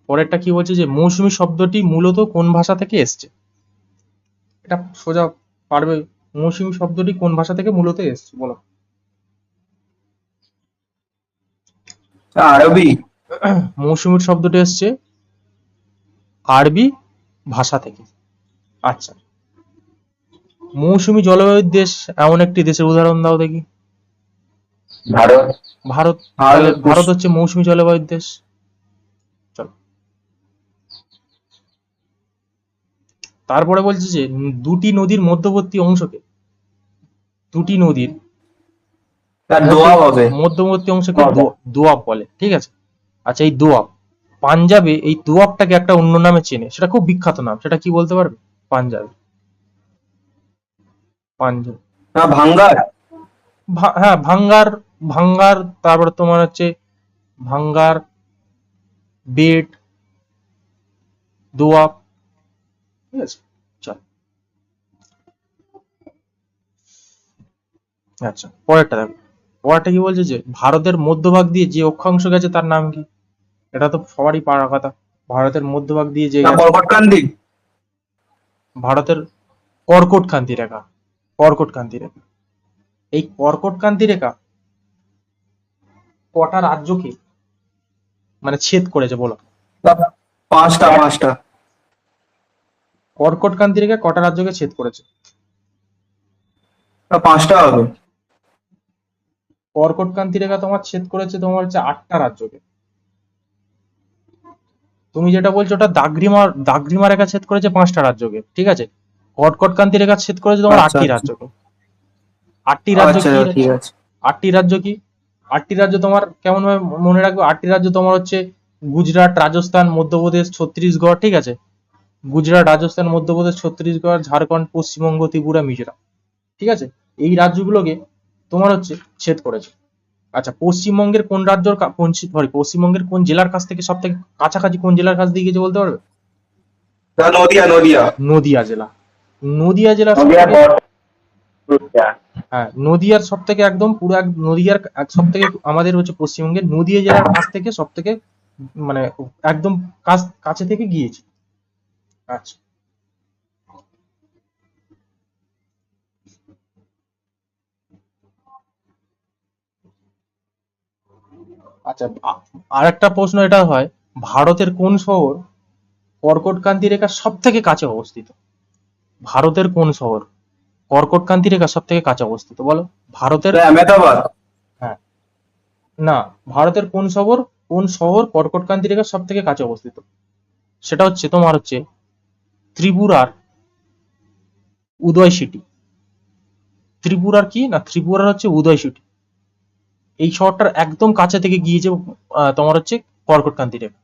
পরেরটা কি বলছে যে মৌসুমী শব্দটি মূলত কোন ভাষা থেকে এসছে? এটা সোজা পারবে। মৌসুমী শব্দটি কোন ভাষা থেকে মূলত এসছে বলো? আরবি। মৌসুমীর শব্দটি এসছে আরবি ভাষা থেকে। আচ্ছা, মৌসুমী জলবায়ুর দেশ এমন একটি দেশের উদাহরণ দাও দেখি। ভারত। ভারত। আর তাহলে ভারত হচ্ছে মৌসুমী জলবায়ুর দেশ। চলো, তারপরে বলছে যে দুটি নদীর মধ্যবর্তী অংশকে, দুটি নদীর তার দোয়াব হবে। মধ্যবর্তী অংশকে দোয়াব বলে। ঠিক আছে, আচ্ছা এই দোয়াব, পাঞ্জাবে এই দোয়াবটাকে একটা অন্য নামে চেনে, সেটা খুব বিখ্যাত নাম, সেটা কি বলতে পারবে? পাঞ্জাবে। পাঞ্জাব। না, ভাঙ্গার। হ্যাঁ ভাঙ্গার। ভাঙ্গার, তারপরে তোমার হচ্ছে ভাঙ্গার, বেট, দোয়াব। ঠিক আছে, চল আচ্ছা পরেরটা দেখো। পরেরটা কি বলছে যে ভারতের মধ্যভাগ দিয়ে যে অক্ষাংশ গেছে তার নাম কি? এটা তো সবারই পারা কথা। ভারতের মধ্যভাগ দিয়ে যে না, গেছে, কর্কটকান্তি। ভারতের কর্কট কান্তি রেখা। কর্কট কান্তি রেখা। এই কর্কট কান্তি রেখা কটা রাজ্যকে মানে ছেদ করেছে বলো? পাঁচটা পাঁচটা। কর্কট কান্তি রেখা কটা রাজ্যকে ছেদ করেছে? না, পাঁচটা হবে। কর্কট কান্তি রেখা তোমার ছেদ করেছে তোমার হচ্ছে 8টা রাজ্যকে। তুমি যেটা বলছো ওটা দাগ্রিমা রেখা ছেদ করেছে 5টা রাজ্যকে। ঠিক আছে, কর্কট কান্তি রেখা ছেদ করেছে তোমার আচ্ছা 8টি আচ্ছা রাজ্যকে। 8টি রাজ্য আচ্ছা, কি? ঠিক আছে। 8টি রাজ্য কি? 8টি রাজ্য তোমার কেমন ভাবে মনে রাখবে? 8টি রাজ্য তোমার হচ্ছে গুজরাট, রাজস্থান, মধ্যপ্রদেশ, ছত্তিশগড়। ঠিক আছে, গুজরাট, রাজস্থান, মধ্যপ্রদেশ, ছত্তিশগড়, ঝাড়খণ্ড, পশ্চিমবঙ্গ, ত্রিপুরা, মিজোরাম। ঠিক আছে, এই রাজ্যগুলোকে তোমার হচ্ছে ছেদ করেছে। আচ্ছা, পশ্চিমবঙ্গের কোন রাজ্যর পশ্চিমবঙ্গের কোন জেলার কাছ থেকে সব থেকে কাছাকাছি কোন জেলার কাছ দিয়ে গেছে বলতে পারবে? না, নদিয়া নদিয়া। নদিয়া জেলা। নদিয়া জেলা হ্যাঁ, নদিয়ার সব থেকে একদম পুরো নদিয়ার সব থেকে আমাদের হচ্ছে পশ্চিমবঙ্গের নদিয়া জেলার কাছ থেকে সব থেকে মানে একদম কাছে থেকে গিয়েছে। আচ্ছা, আচ্ছা আর একটা প্রশ্ন এটা হয়, ভারতের কোন শহর কর্কট কান্তি রেখার সব থেকে কাছে অবস্থিত? ভারতের কোন শহর কর্কট কান্তি রেখার সব থেকে কাছে অবস্থিত বলো? ভারতের, আহমেদাবাদ। হ্যাঁ, না, ভারতের কোন শহর কর্কট কান্তি রেখার সব থেকে কাছে অবস্থিত? সেটা হচ্ছে তোমার হচ্ছে ত্রিপুরার উদয় সিটি। ত্রিপুরার কি না, ত্রিপুরার হচ্ছে উদয় সিটি। এই শহরটার একদম কাছে থেকে গিয়েছে তোমার হচ্ছে কর্কট কান্তি রেখা।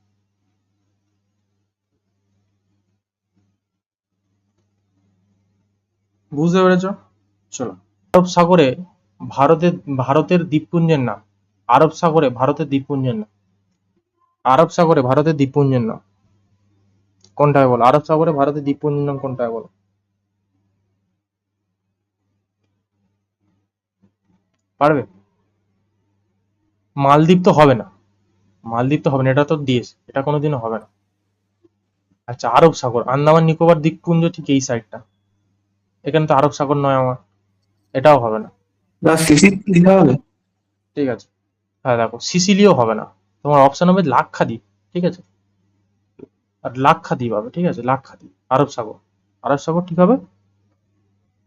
বুঝতে পেরেছো? চলো, আরব সাগরে ভারতের ভারতের দ্বীপপুঞ্জের নাম। আরব সাগরে ভারতের দ্বীপপুঞ্জের নাম। আরব সাগরে ভারতের দ্বীপপুঞ্জের নাম কোনটা হয় বলো? আরব সাগরে ভারতের দ্বীপপুঞ্জের নাম কোনটা হয় বলো? পারবে? মালদ্বীপ তো হবে না। মালদ্বীপ তো হবে না, এটা তো দেশ, এটা কোনোদিনও হবে না। আচ্ছা, আরব সাগর, আন্দামান নিকোবর দ্বীপপুঞ্জ ঠিক এই সাইডটা, এখানে তো আরব সাগর নয় আমার, এটাও হবে না। না, সিসি দিতে হবে। ঠিক আছে। হ্যাঁ দেখো, সিসিলিও হবে না, তোমার অপশন হবে লাক্ষাদ্বীপ। ঠিক আছে, আর লাক্ষাদ্বীপ হবে। ঠিক আছে, লাক্ষাদ্বীপ, আরব সাগর। আরব সাগর ঠিক হবে,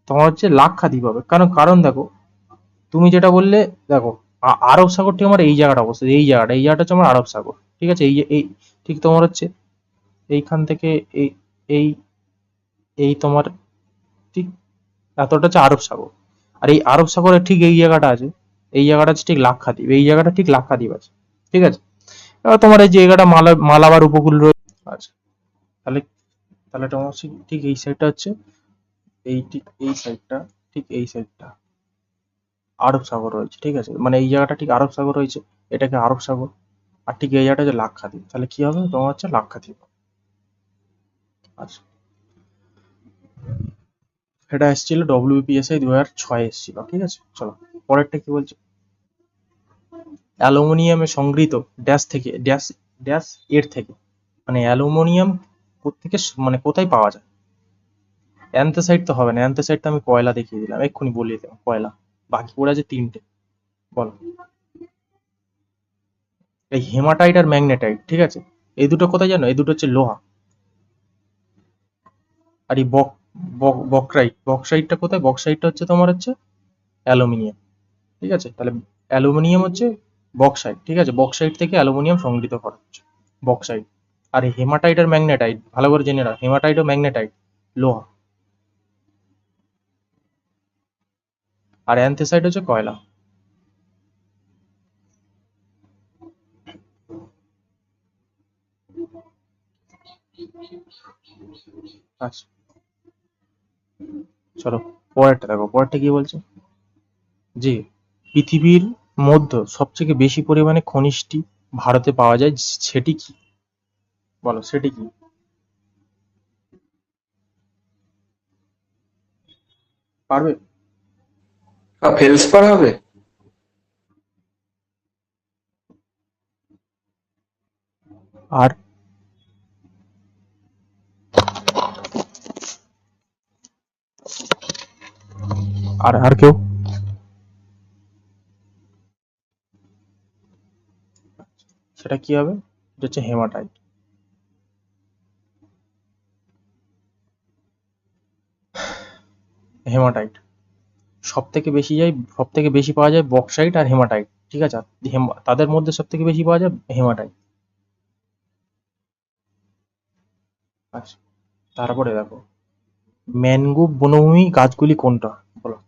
তোমার হচ্ছে লাক্ষাদ্বীপ হবে। কারণ কারণ দেখো, তুমি যেটা বললে, দেখো আরব সাগর ঠিক আমার এই জায়গাটা অবস্থিত, এই জায়গাটা হচ্ছে আমার আরব সাগর। ঠিক আছে, এই ঠিক তোমার হচ্ছে এইখান থেকে এই এই এই তোমার ঠিক এতটা হচ্ছে আরব সাগর। আর এই আরব সাগরের ঠিক এই জায়গাটা আছে, এই জায়গাটা হচ্ছে ঠিক লাক্ষাদ্বীপ, এই জায়গাটা ঠিক লাক্ষাদ্বীপ আছে। ঠিক আছে, এবার তোমার এই জায়গাটা মালাবার উপকূল রয়েছে। আচ্ছা, তাহলে তাহলে তোমার হচ্ছে ঠিক এই সাইডটা হচ্ছে, এই ঠিক এই সাইডটা, ঠিক এই সাইডটা আরব সাগর রয়েছে। ঠিক আছে, মানে এই জায়গাটা ঠিক আরব সাগর রয়েছে, এটাকে আরব সাগর। আর ঠিক এই জায়গাটা হচ্ছে লাক্ষাদ্বীপ। তাহলে কি হবে, তোমার হচ্ছে লাক্ষাদ্বীপ। আচ্ছা, এটা এসেছিল WPSI 2006 এসেছিল। ঠিক আছে, চলো পরেরটা কি বলছে। অ্যালুমিনিয়ামে সংগৃহীত ড্যাশ থেকে ড্যাশ ড্যাশ এর থেকে, মানে অ্যালুমিনিয়াম কোত্থেকে মানে কোথায় পাওয়া যায়। অ্যান্থ্রাসাইট তো হবে না, অ্যান্থ্রাসাইটটা আমি কয়লা দেখিয়ে দিলাম, এক্ষুনি বলিয়ে দিলাম কয়লা। বাকি পড়ে আছে তিনটে, বলো। এই হেমাটাইট আর ম্যাগনেটাইট। ঠিক আছে, এই দুটো কোথায় জানো, এই দুটো হচ্ছে লোহা। আর এই বক্সাইটটা কোথায়, বক্সাইটটা হচ্ছে তোমার হচ্ছে অ্যালুমিনিয়াম। ঠিক আছে, তাহলে অ্যালুমিনিয়াম হচ্ছে বক্সাইট। ঠিক আছে, বক্সাইট থেকে অ্যালুমিনিয়াম সংগৃহীত করা হচ্ছে, বক্সাইট। আর এই হেমাটাইট আর ম্যাগনেটাইট ভালো করে জেনে রাখ, হেমাটাইট ও ম্যাগনেটাইট লোহা। আর অ্যান্থ্রাসাইট হচ্ছে কয়লা। আচ্ছা, চলো পরেরটা দেখো, পরেরটা কি বলছে যে পৃথিবীর মধ্যে সবথেকে বেশি পরিমাণে খনিজটি ভারতে পাওয়া যায়, সেটি কি, বলো সেটি কি। পারবে? ফেলসপার হবে। আর আর আর কেউ? সেটা কি হবে, এটা হচ্ছে হেমাটাইট। হেমাটাইট সব থেকে বেশি পাওয়া যায় বক্সাইট আর হেমাটাইট। ঠিক আছে, আর তাদের মধ্যে সব থেকে বেশি পাওয়া যায় হেমাটাইট। আচ্ছা, তারপরে দেখো, ম্যানগ্রোভ বনভূমি গাছগুলি কোনটা, বলো,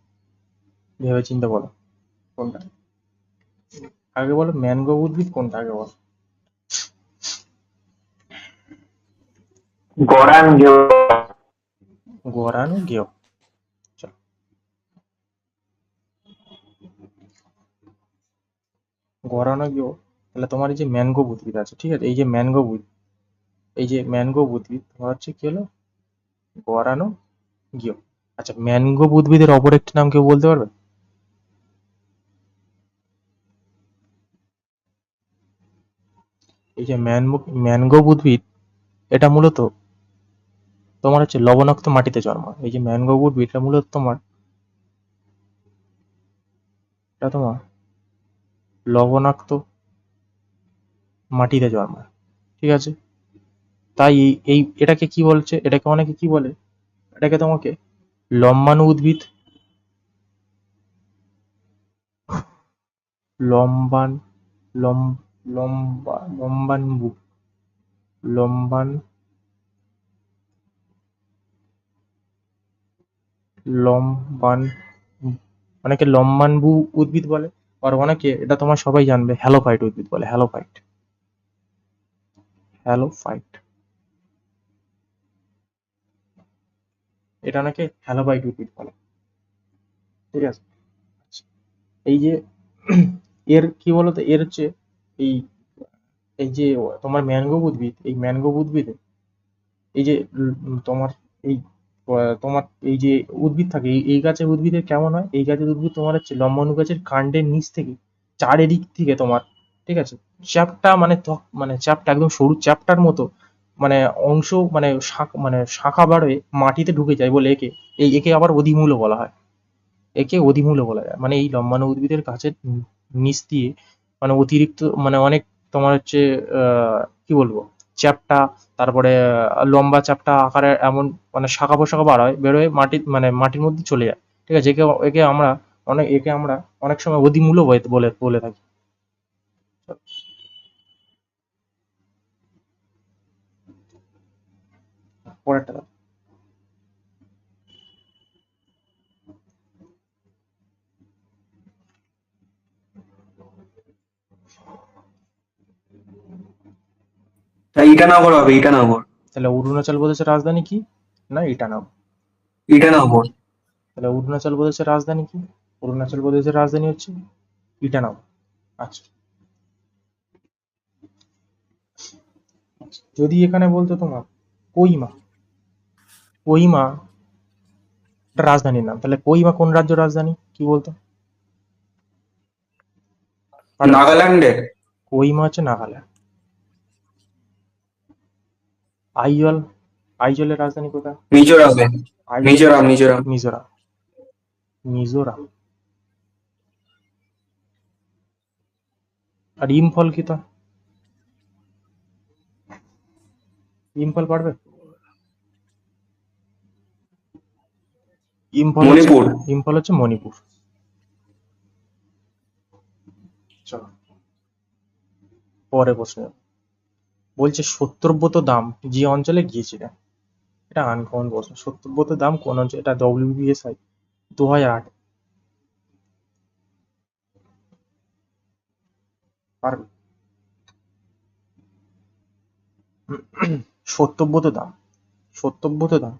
ভেবে চিন্তে বলো কোনটা। আগে বলো ম্যানগ্রোভ উদ্ভিদ কোনটা, আগে বলো। গরান গেও। গোরানো গেও। চলো, গোরানো গেও। তাহলে তোমার এই যে ম্যানগ্রোভ উদ্ভিদ আছে, ঠিক আছে, এই যে ম্যানগ্রোভ উদ্ভিদ তোমার হচ্ছে কি হলো, গোরানো গেও। আচ্ছা, ম্যানগ্রোভ উদ্ভিদের অপর একটি নাম কেউ বলতে পারবে? এই যে ম্যানগ্রোভ উদ্ভিদ, এটা মূলত তোমার হচ্ছে লবণাক্ত মাটিতে জন্মায়। এই যে ম্যানগ্রোভ উদ্ভিদ, এটা মূলত তোমার, এটা তোমার লবণাক্ত মাটিতে জন্মায়। ঠিক আছে, তাই এটাকে কি বলছে, এটাকে অনেকে কি বলে, এটাকে তোমাকে লম্বাণু উদ্ভিদ, লম্বান লম লম্বা লম্বানবু লম্বান লম্বান অনেকে লম্বানবু উদ্ভিদ বলে। আর অনেকে, এটা তোমার সবাই জানবে, হ্যালোফাইট উদ্ভিদ বলে, হ্যালোফাইট। হ্যালোফাইট, এটা অনেকে হ্যালোফাইট উদ্ভিদ বলে। ঠিক আছে, এই যে এর কি বলতো, এর হচ্ছে এই এই যে তোমার ম্যানগ্রোভ উদ্ভিদ, এই ম্যানগ্রোভ উদ্ভিদে এই যে তোমার এই তোমার এই যে উদ্ভিদ থাকে, এই গাছের উদ্ভিদের কেমন হয়, এই গাছের উদ্ভিদ তোমার হচ্ছে লম্বানু গাছের কাণ্ডের নিচ থেকে চারিদিক থেকে তোমার, ঠিক আছে, চ্যাপ্টা মানে মানে চ্যাপ্টা একদম সরু চ্যাপ্টার মতো, মানে অংশ, মানে শাখা বার হয়ে মাটিতে ঢুকে যায় বলে একে আবার অধিমূলও বলা হয়। একে অধিমূল্য বলা যায়। মানে এই লম্বানো উদ্ভিদের গাছের নিচ দিয়ে মানে অতিরিক্ত মানে অনেক তোমার হচ্ছে কি বলবো চ্যাপ্টা, তারপরে লম্বা চ্যাপ্টা আকারে এমন মানে শাখা পোশাখা বেরোয় মাটির মধ্যে চলে যায়। ঠিক আছে, একে আমরা অনেক সময় অধিমূল্য বলে বলে থাকি। পরেরটা দাও। তা ইটানগর হবে, ইটানগর। তাহলে অরুণাচল প্রদেশের রাজধানী কি? না ইটানগর। ইটানগর। তাহলে অরুণাচল প্রদেশের রাজধানী কি? অরুণাচল প্রদেশের রাজধানী হচ্ছে ইটানগর। আচ্ছা, যদি এখানে বলতো তোমার কোহিমা, কোহিমা একটা রাজধানীর নাম, তাহলে কোহিমা কোন রাজ্যের রাজধানী কি বলতো? পারবে? নাগাল্যান্ডে। কোহিমা হচ্ছে নাগাল্যান্ড। আইজল, আইজলের রাজধানী কোথায়? মিজোরামে। আইজলের মিজোরাম, মিজোরাম। মিজোরাম, মিজোরাম। আর ইম্ফল কি তা? ইম্ফল পারবে? ইম্ফল হচ্ছে, মণিপুর। ইম্ফল হচ্ছে মণিপুর। চলো পরে প্রশ্ন। বলছে সত্যব্রত দাম যে অঞ্চলে গিয়েছিলেন, এটা আনকমন প্রশ্ন। সত্যব্রত দাম কোন অঞ্চল? এটা WBSI 2008। পারবে? সত্যব্রত দাম, সত্যব্রত দাম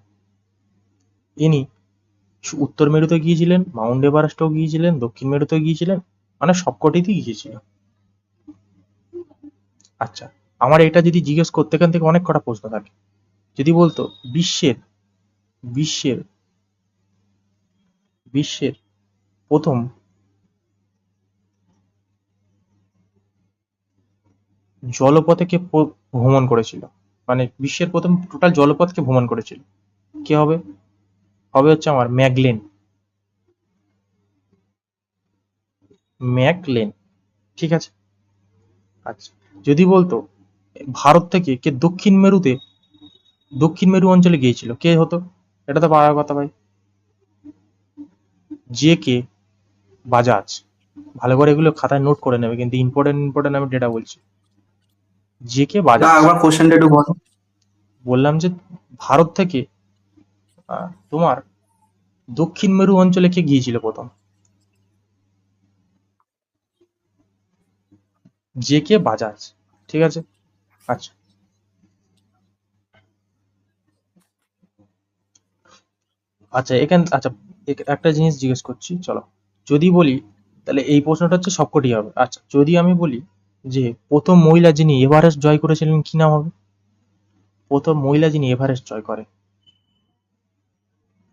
ইনি উত্তর মেরুতে গিয়েছিলেন, মাউন্ট এভারেস্টেও গিয়েছিলেন, দক্ষিণ মেরুতেও গিয়েছিলেন, মানে সবকটিতেই গিয়েছিলেন। আচ্ছা, আমার এটা যদি জিজ্ঞেস করতে এখান থেকে অনেক কটা প্রশ্ন থাকে। যদি বলতো বিশ্বের বিশ্বের বিশ্বের প্রথম জলপথে কে ভ্রমণ করেছিল, মানে বিশ্বের প্রথম টোটাল জলপথকে ভ্রমণ করেছিল, কে হবে? হবে হচ্ছে আমার ম্যাগলেন, ম্যাকলেন। ঠিক আছে। আচ্ছা, যদি বলতো ভারত থেকে কে দক্ষিণ মেরু অঞ্চলে গিয়েছিল, কে হতো? এটা তো পারার কথা ভাই। J K Bajaj. ভালো করে এগুলো খাতায় নোট করে নেবে, কিন্তু ইম্পর্টেন্ট ইম্পর্টেন্ট আমি ডেটা বলছি। জে কে না, বাজাজ। একবার কোশ্চেনটা একটু বলো। বললাম যে ভারত থেকে তোমার দক্ষিণ মেরু অঞ্চলে কে গিয়েছিল প্রথম? J K Bajaj. ঠিক আছে। আচ্ছা, আচ্ছা এখান আচ্ছা একটা জিনিস জিজ্ঞেস করছি, চলো। যদি বলি তাহলে এই প্রশ্নটা হচ্ছে সবকটি হবে। আচ্ছা, যদি আমি বলি যে প্রথম মহিলা যিনি এভারেস্ট জয় করেছিলেন কি নাম হবে? প্রথম মহিলা যিনি এভারেস্ট জয় করে,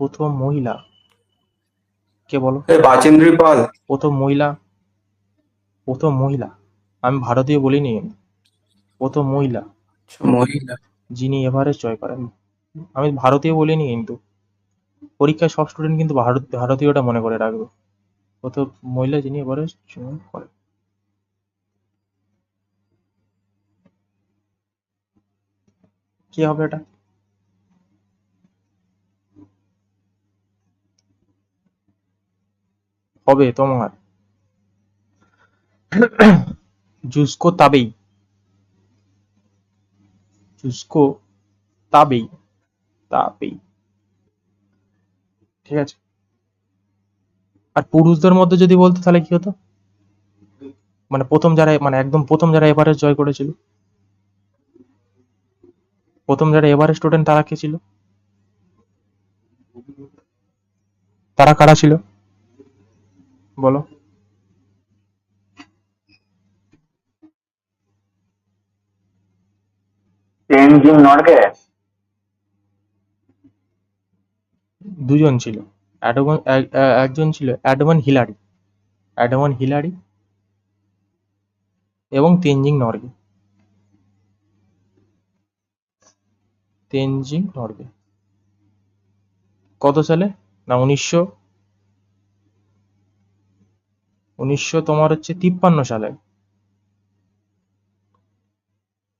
প্রথম মহিলা কে বলো? বাচেন্দ্রী পাল। প্রথম মহিলা, প্রথম মহিলা, আমি ভারতীয় বলিনি কিন্তু। প্রথম মহিলা আচ্ছা, মহিলা। যিনি এভারেস্ট জয় করেন, আমি ভারতীয় বলিনি কিন্তু। পরীক্ষায় সব স্টুডেন্ট কিন্তু ভারতীয়টা মনে করে রাখবে। প্রথম মহিলা যিনি এভারেস্ট জয় করেন, কি হবে এটা? হবে তোমার জুস্কো তাবেই, জুস্কো তাবেই, তাবেই। ঠিক আছে। আর পুরুষদের মধ্যে যদি বলতো তাহলে কি হতো? মানে প্রথম যারা মানে একদম প্রথম যারা এভারেস্ট জয় করেছিল, প্রথম যারা এভারেস্ট স্টুডেন্ট তারা কে ছিল? তারা কারা ছিল বলো? তেনজিং নরগে। দুজন ছিল। একজন ছিল অ্যাডমন্ড হিলারি, অ্যাডমন্ড হিলারি এবং তেনজিং নরগে, তেনজিং নরগে। কত সালে? না 1900 তোমার হচ্ছে 53 সালে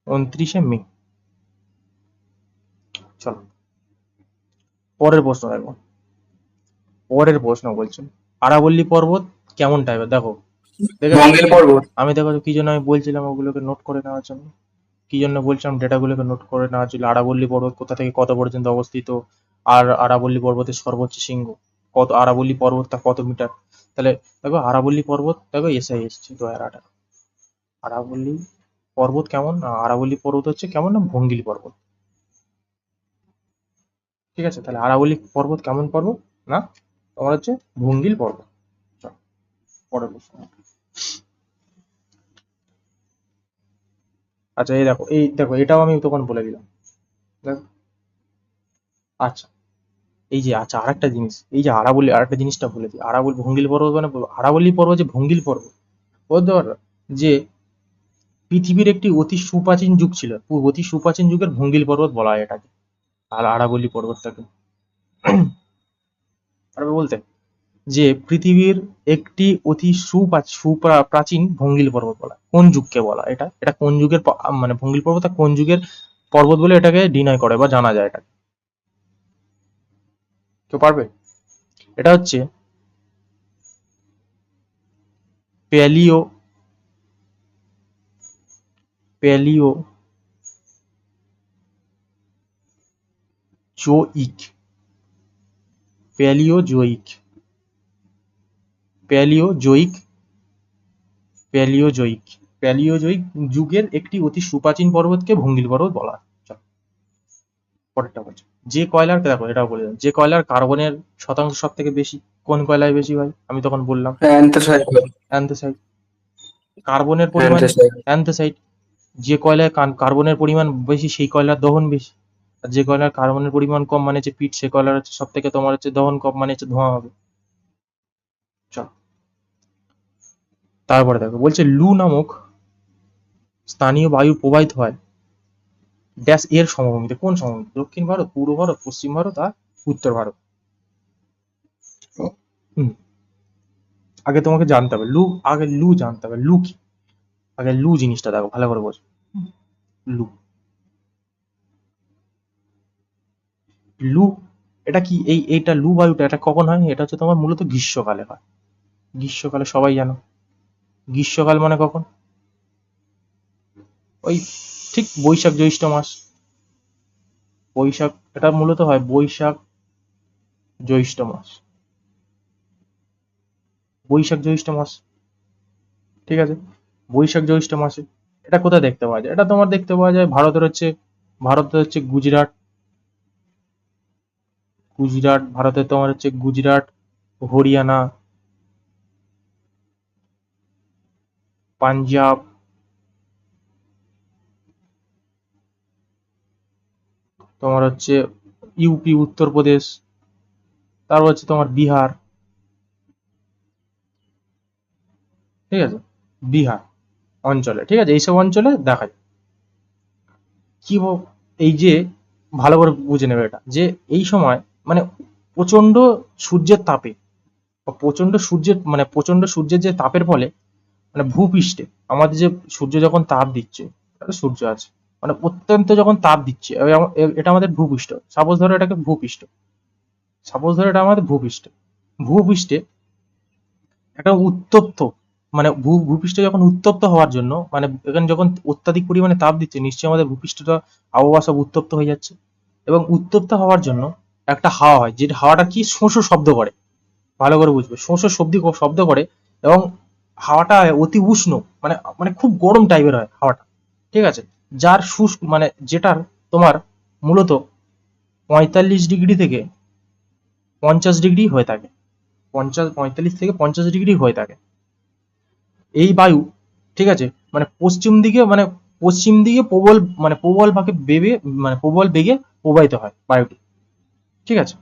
29শে মে। চলো পরের প্রশ্ন দেখো। পরের প্রশ্ন বলছে আরাবল্লী পর্বত কেমন টাইপের, দেখো দেখেছো বঙ্গের পর্বত। আমি দেখো কি জন্য আমি বলছিলাম ওগুলোকে নোট করে নেওয়ার জন্য, কি জন্য বলছিলাম ডেটাগুলোকে নোট করে নেওয়ার জন্য। আরাবল্লী পর্বত কোথা থেকে কত পর্যন্ত অবস্থিত, আর আরাবল্লী পর্বতের সর্বোচ্চ শৃঙ্গ কত, আরাবল্লী পর্বতটা কত মিটার। তাহলে দেখো আরাবল্লী পর্বত দেখো এসআই এসছে 2018। আরাবল্লী পর্বত কেমন না, আরাবল্লী পর্বত হচ্ছে কেমন না ভঙ্গিল পর্বত। ঠিক আছে, তাহলে আরাবল্লী পর্বত কেমন পর্বত না, তোমার হচ্ছে ভঙ্গিল পর্বত। চলো পরের প্রশ্ন। আচ্ছা এই দেখো এটাও আমি তখন বলে দিলাম। দেখো আচ্ছা এই যে আচ্ছা আরেকটা জিনিস, এই যে আরাবল্লী আরেকটা জিনিসটা বলে দিই, আরাবল্লী ভঙ্গিল পর্বত মানে আরাবল্লী পর্বত যে ভঙ্গিল পর্বত বলতে পারো যে পৃথিবীর একটি অতি সুপ্রাচীন যুগ ছিল, অতি সুপ্রাচীন যুগের ভঙ্গিল পর্বত বলা হয় এটাকে, আর আরাবল্লী পর্বতটাকে। আর বলতে যে পৃথিবীর একটি অতি প্রাচীন ভঙ্গিল পর্বত বলা হয়। কোন যুগকে বলা হয় এটা, এটা কোন যুগের মানে ভঙ্গিল পর্বত কোন যুগের পর্বত বলে এটাকে ডিনাই করে বা জানা যায়, এটা কেউ পারবে? এটা হচ্ছে প্যালিও প্যালিও জোইক প্যালিওজোইক প্যালিওজোইক প্যালিওজোইক প্যালিওজোইক যুগের একটি অতি সুপ্রাচীন পর্বতকে ভঙ্গিল পর্বত বলা হয়। চলো পরেরটা বলছে যে কয়লার, দেখো এটাও বলে দিলাম, যে কয়লার কার্বনের শতাংশ সব থেকে বেশি, কোন কয়লায় বেশি হয় আমি তখন বললাম অ্যান্থ্রাসাইট। অ্যান্থ্রাসাইট। কার্বনের পরিমাণ অ্যান্থ্রাসাইট। অ্যান্থ্রাসাইট। যে কয়লায় কার্বনের পরিমাণ বেশি সেই কয়লার দহন বেশি, আর যে কয়লার কার্বনের পরিমাণ কম মানে হচ্ছে পিট, সে কয়লার হচ্ছে সব থেকে তোমার হচ্ছে দহন কম মানে হচ্ছে ধোঁয়া হবে। চল তারপরে দেখো বলছে লু নামক স্থানীয় বায়ু প্রবাহিত হয় ড্যাশ এর সমভূমিতে, কোন সমভূমি, দক্ষিণ ভারত, পূর্ব ভারত, পশ্চিম ভারত আর উত্তর ভারত। হুম, আগে তোমাকে জানতে হবে লু, আগে লু জানতে হবে লু কি, আগে লু জিনিসটা দেখো ভালো করে বোঝো। লু লু এটা কি, এইটা লু বায়ুটা এটা কখন হয়, এটা হচ্ছে তোমার মূলত গ্রীষ্মকালে হয়। গ্রীষ্মকালে সবাই জানো, গ্রীষ্মকাল মানে কখন, ওই ঠিক বৈশাখ জ্যৈষ্ঠ মাস। বৈশাখ, এটা মূলত হয় বৈশাখ জ্যৈষ্ঠ মাস, বৈশাখ জ্যৈষ্ঠ মাস। ঠিক আছে, বৈশাখ জ্যৈষ্ঠ মাসে। এটা কোথায় দেখতে পাওয়া যায়, এটা তোমার দেখতে পাওয়া যায় ভারতের হচ্ছে গুজরাট, ভারতের তোমার হচ্ছে গুজরাট, হরিয়ানা, পাঞ্জাব, তোমার হচ্ছে ইউপি উত্তরপ্রদেশ, তারপর হচ্ছে তোমার বিহার। ঠিক আছে, বিহার অঞ্চলে, ঠিক আছে এইসব অঞ্চলে দেখা যায়। কি এই যে ভালো করে বুঝে নেবে এটা, যে এই সময় মানে প্রচন্ড সূর্যের তাপে, প্রচন্ড সূর্যের যে তাপের ফলে মানে ভূপৃষ্ঠে আমাদের যে সূর্য যখন তাপ দিচ্ছে, একটা সূর্য আছে মানে অত্যন্ত যখন তাপ দিচ্ছে, এটা আমাদের ভূপৃষ্ঠ, সাপোজ ধরো এটাকে ভূপৃষ্ঠ, সাপোজ ধরো এটা আমাদের ভূপৃষ্ঠ, ভূপৃষ্ঠে একটা উত্তপ্ত মানে ভূপৃষ্ঠ যখন উত্তপ্ত হওয়ার জন্য মানে এখানে যখন অত্যাধিক পরিমাণে তাপ দিচ্ছে নিশ্চয়ই আমাদের ভূপৃষ্ঠটা আবহাওয়া সব উত্তপ্ত হয়ে যাচ্ছে, এবং উত্তপ্ত হওয়ার জন্য একটা হাওয়া হয়, যেটা হাওয়াটা কি শোঁ শোঁ শব্দ করে, ভালো করে বুঝবে, শোঁ শোঁ শব্দ করে, এবং হাওয়াটা অতি উষ্ণ মানে মানে খুব গরম টাইপের হয় হাওয়াটা। ঠিক আছে, যার মানে যেটার তোমার মূলত 45 ডিগ্রি থেকে 50 ডিগ্রি হয়ে থাকে, 45 থেকে 50 ডিগ্রি হয়ে থাকে এই বায়ু। ঠিক আছে, মানে পশ্চিম দিকে প্রবল ভাগে প্রবল বেগে প্রবাহিত হয় বায়ুটি। ঠিক আছে,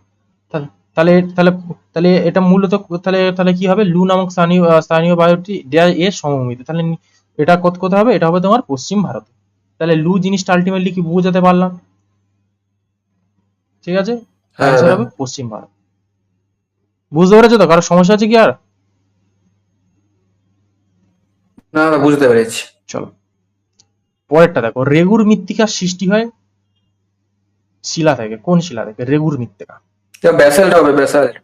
তাহলে তাহলে তাহলে তাহলে এটা মূলত তাহলে তাহলে কি হবে, লু নামক স্থানীয় বায়ুটি এর সমভূমিতে, তাহলে এটা কোথায় হবে, এটা হবে তোমার পশ্চিম ভারতে। তাহলে লু জিনিসটা আলটিমেটলি কি বোঝাতে পারলাম, ঠিক আছে, হ্যাঁ অ্যান্সার দাদা। হবে পশ্চিম ভারত। বুঝতে পেরেছো তো, কারো সমস্যা আছে কি আর? না না, বুঝতে পেরেছি। চলো পরেরটা দেখো, রেগুর মৃত্তিকার সৃষ্টি হয় শিলা থেকে। কোন শিলা থেকে? রেগুর মৃত্তিকা। ব্যাসাল্ট হবে, ব্যাসাল্ট।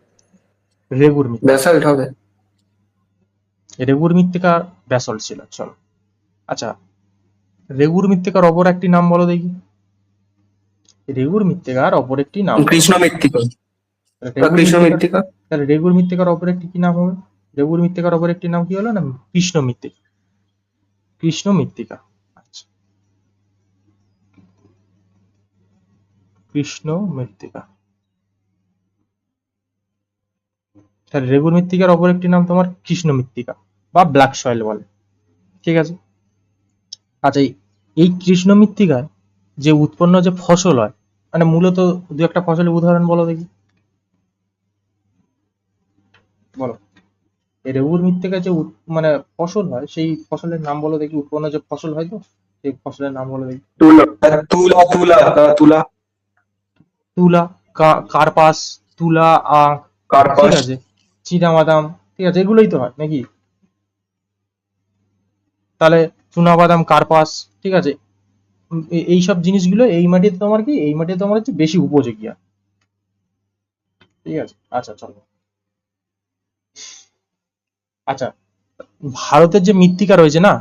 রেগুর মৃত্তিকা, ব্যাসাল্ট হবে। রেগুর মৃত্তিকা ব্যাসল্ট শিলা। চলো আচ্ছা, রেগুর মৃত্তিকার অপর একটি নাম বলো দেখি। রেগুর মৃত্তিকার অপর একটি নাম বলো। কৃষ্ণ মৃত্তিকা। রেগুর কৃষ্ণ মৃত্তিকার, মৃত্তিকা। তাহলে রেগুর মৃত্তিকার অপর একটি কি নাম হবে? রেগুর মৃত্তিকার অপর একটি নাম কি হলো না? কৃষ্ণ মৃত্তিকা। কৃষ্ণ মৃত্তিকা। আচ্ছা, কৃষ্ণ মৃত্তিকা। তাহলে রেগুর মৃত্তিকার অপর একটি নাম তোমার কৃষ্ণ মৃত্তিকা বা ব্ল্যাক সয়েল বলে। ঠিক আছে। আচ্ছা, এই কৃষ্ণ মৃত্তিকায় যে উৎপন্ন যে ফসল হয়, মানে মূলত দু একটা ফসলের উদাহরণ বলো দেখি, বলো। এই রেগুর মৃত্তিকায় যে মানে ফসল হয়, সেই ফসলের নাম বলো দেখি। উৎপন্ন যে ফসল হয় তো, সেই ফসলের নাম বলো দেখি। তুলা তুলা তুলা তুলা। তুলা, কার্পাস, তুলা, আখ, ঠিক কার্পাস। আছে, চীনাবাদাম, ঠিক আছে, এগুলোই তো হয় নাকি? তাহলে চুনাবাদাম, কার্পাস, ঠিক আছে, এইসব জিনিসগুলো এই মাটিতে তোমার কি, এই মাটিতে তোমার হচ্ছে বেশি উপযোগী হয়। ঠিক আছে। আচ্ছা চলো, আচ্ছা, ভারতের যে মৃত্তিকা রয়েছে না,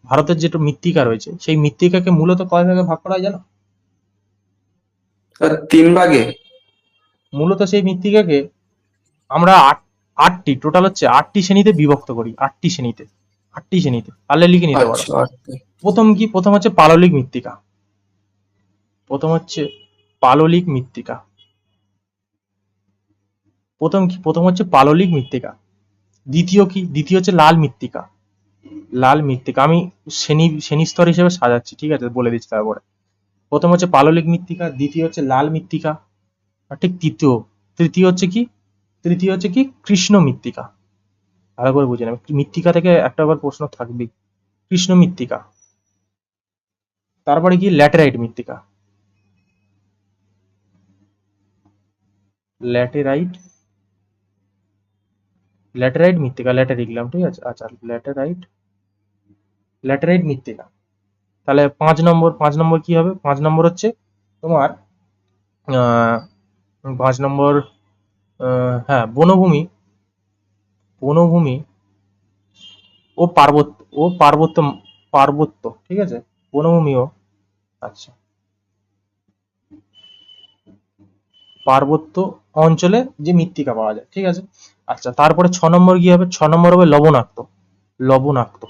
ভারতের যে মৃত্তিকা রয়েছে, সেই মৃত্তিকাকে মূলত কয় ভাগে ভাগ করা হয় জানো? 3 ভাগে। মূলত সেই মৃত্তিকাকে আমরা আটটি, টোটাল হচ্ছে 8টি শ্রেণীতে বিভক্ত করি। 8টি শ্রেণীতে, 8টি শ্রেণীতে, পারলে লিখে নিতে পারো। আচ্ছা আচ্ছা। প্রথম কি? প্রথম হচ্ছে পাললিক মৃত্তিকা। প্রথম হচ্ছে পাললিক মৃত্তিকা। প্রথম কি? প্রথম হচ্ছে পাললিক মৃত্তিকা। দ্বিতীয় কি? দ্বিতীয় হচ্ছে লাল মৃত্তিকা। লাল মৃত্তিকা আমি শ্রেণী স্তর হিসেবে সাজাচ্ছি, ঠিক আছে, বলে দিচ্ছি তারপরে। প্রথম হচ্ছে পাললিক মৃত্তিকা, দ্বিতীয় হচ্ছে লাল মৃত্তিকা, আর ঠিক তৃতীয় হচ্ছে কি? তৃতীয় হচ্ছে কি? কৃষ্ণ মৃত্তিকা। ভালো করে বুঝে নেবে, মৃত্তিকা থেকে একটা আবার প্রশ্ন থাকবেই। কৃষ্ণ মৃত্তিকা। তারপরে কি? ল্যাটেরাইট মৃত্তিকা। ল্যাটেরাইট, ল্যাটেরাইট মৃত্তিকা, ল্যাটেরাইট লিখলাম, ঠিক আছে। আচ্ছা, ল্যাটেরাইট, ল্যাটেরাইট মৃত্তিকা। তাহলে 5 নম্বর কি হবে? 5 নম্বর হচ্ছে তোমার 5 নম্বর, হ্যাঁ, বনভূমি, বনভূমি ও পার্বত্য, পার্বত্য, ঠিক আছে, বনভূমি ও, আচ্ছা, পার্বত্য অঞ্চলে যে মৃত্তিকা পাওয়া যায়, ঠিক আছে। আচ্ছা, তারপরে 6 নম্বর কি হবে? 6 নম্বর হবে লবণাক্ত, লবণাক্ত,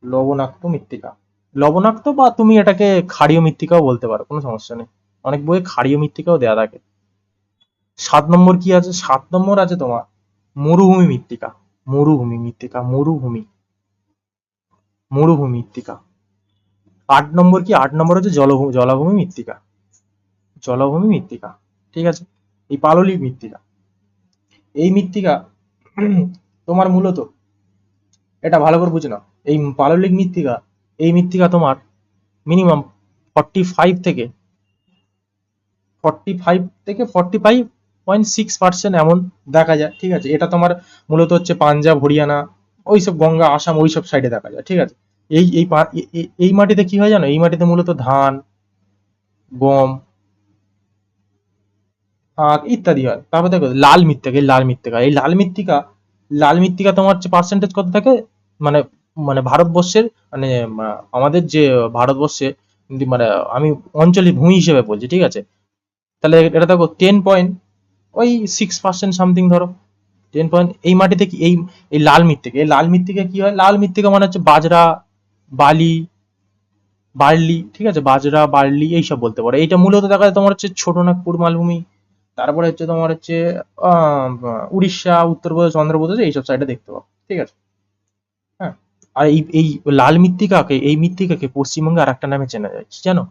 লবণাক্ত মৃত্তিকা। লবণাক্ত বা তুমি এটাকে ক্ষারীয় মৃত্তিকাও বলতে পারো, কোনো সমস্যা নেই। অনেক বইয়ে ক্ষারীয় মৃত্তিকাও দেওয়া থাকে। 7 নম্বর কি আছে? 7 নম্বর আছে তোমার মরুভূমি মৃত্তিকা। মরুভূমি মৃত্তিকা, মরুভূমি, মরুভূমি মৃত্তিকা। 8 নম্বর কি? 8 নম্বর হচ্ছে জলাভূমি মৃত্তিকা, জলাভূমি মৃত্তিকা, ঠিক আছে। এই পাললিক মৃত্তিকা, এই মৃত্তিকা তোমার মূলত, এটা ভালো করে বুঝে নাও, এই পাললিক মৃত্তিকা, এই মৃত্তিকা তোমার মিনিমাম 45 থেকে 45.6% এমন দেখা যায়, ঠিক আছে। এটা তোমার মূলত হচ্ছে পাঞ্জাব, হরিয়ানা, ওইসব গঙ্গা, আসাম, ওইসব সাইডে দেখা যায়, ঠিক আছে। এই মাটিতে কি হয় জানো? এই মাটিতে মূলত ধান, গম, আখ ইত্যাদি হয়। তারপর দেখো লাল মৃত্তিকা, লাল মৃত্তিকা তোমার হচ্ছে পার্সেন্টেজ কত থাকে, মানে মানে ভারতবর্ষের, মানে আমাদের যে ভারতবর্ষে, মানে আমি অঞ্চলিক ভূমি হিসেবে বলছি, ঠিক আছে। তাহলে এটা দেখো 10.6% সামথিং ধরো, 10 পয়েন্ট। এই মাটিতে কি, এই লাল মৃত্তিকা, এই লাল মৃত্তিকা কি হয়? লাল মৃত্তিকা মানে হচ্ছে বাজরা, বালি, বার্লি, ঠিক আছে, বাজরা, বার্লি এইসব বলতে পারো। এইটা মূলত দেখা যায় তোমার হচ্ছে ছোটনাগপুর মালভূমি, তারপরে হচ্ছে তোমার হচ্ছে উড়িষ্যা, উত্তরপ্রদেশ, অন্ধ্রপ্রদেশ, এইসব সাইডে দেখতে পাবো, ঠিক আছে। হ্যাঁ, আর এই লাল মৃত্তিকাকে, এই মৃত্তিকাকে পশ্চিমবঙ্গে আর একটা নামে চেনা যায়, কি জানো?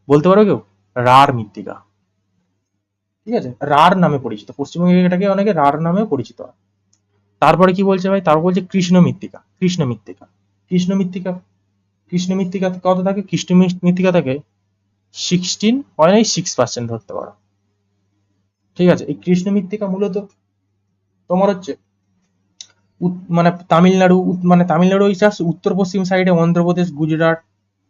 বলতে পারো কেউ? রার মৃত্তিকা, ঠিক আছে, রার নামে পরিচিত। পশ্চিমবঙ্গে এটাকে অনেকে রার নামেও পরিচিত হয়। তারপরে কি বলছে ভাই? তারপর বলছে কৃষ্ণ মৃত্তিকা। কৃষ্ণ মৃত্তিকা, কৃষ্ণ মৃত্তিকা, কৃষ্ণ মৃত্তিকা কত থাকে? কৃষ্ণ মৃত্তিকা থাকে 16.6% ধরতে পারো, ঠিক আছে। এই কৃষ্ণ মৃত্তিকা মূলত তোমার হচ্ছে মানে তামিলনাড়ু মানে তামিলনাড়ু ওই জাস্ট উত্তর পশ্চিম সাইডে, অন্ধ্রপ্রদেশ, গুজরাট,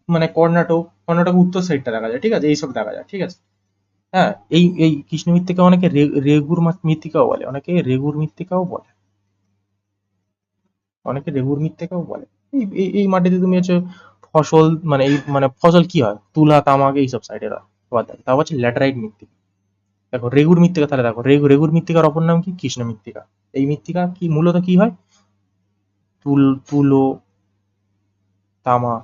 মানে কর্ণাটক উত্তর সাইডটা দেখা যায়, ঠিক আছে, এইসব দেখা যায়, ঠিক আছে। হ্যাঁ, এই এই কৃষ্ণ মৃত্তিকা অনেকে রেগুর মৃত্তিকাও বলে, অনেকে রেগুর মৃত্তিকাও বলে, অনেকে রেগুর মৃত্তিকাও বলে। এই মাটিতে তুমি হচ্ছে ফসল, মানে এই মানে ফসল কি হয়, তুলা, তামাক, এইসব সাইডে হয়। তারপর হচ্ছে ল্যাটেরাইট মৃত্তিকা। দেখো রেগুর মৃত্তিকা, তাহলে দেখো রেগুর মৃত্তিকার অপর নাম কি, কৃষ্ণ মৃত্তিকা। এই মৃত্তিকা কি মূলত কি হয়, তুলো, তামাক,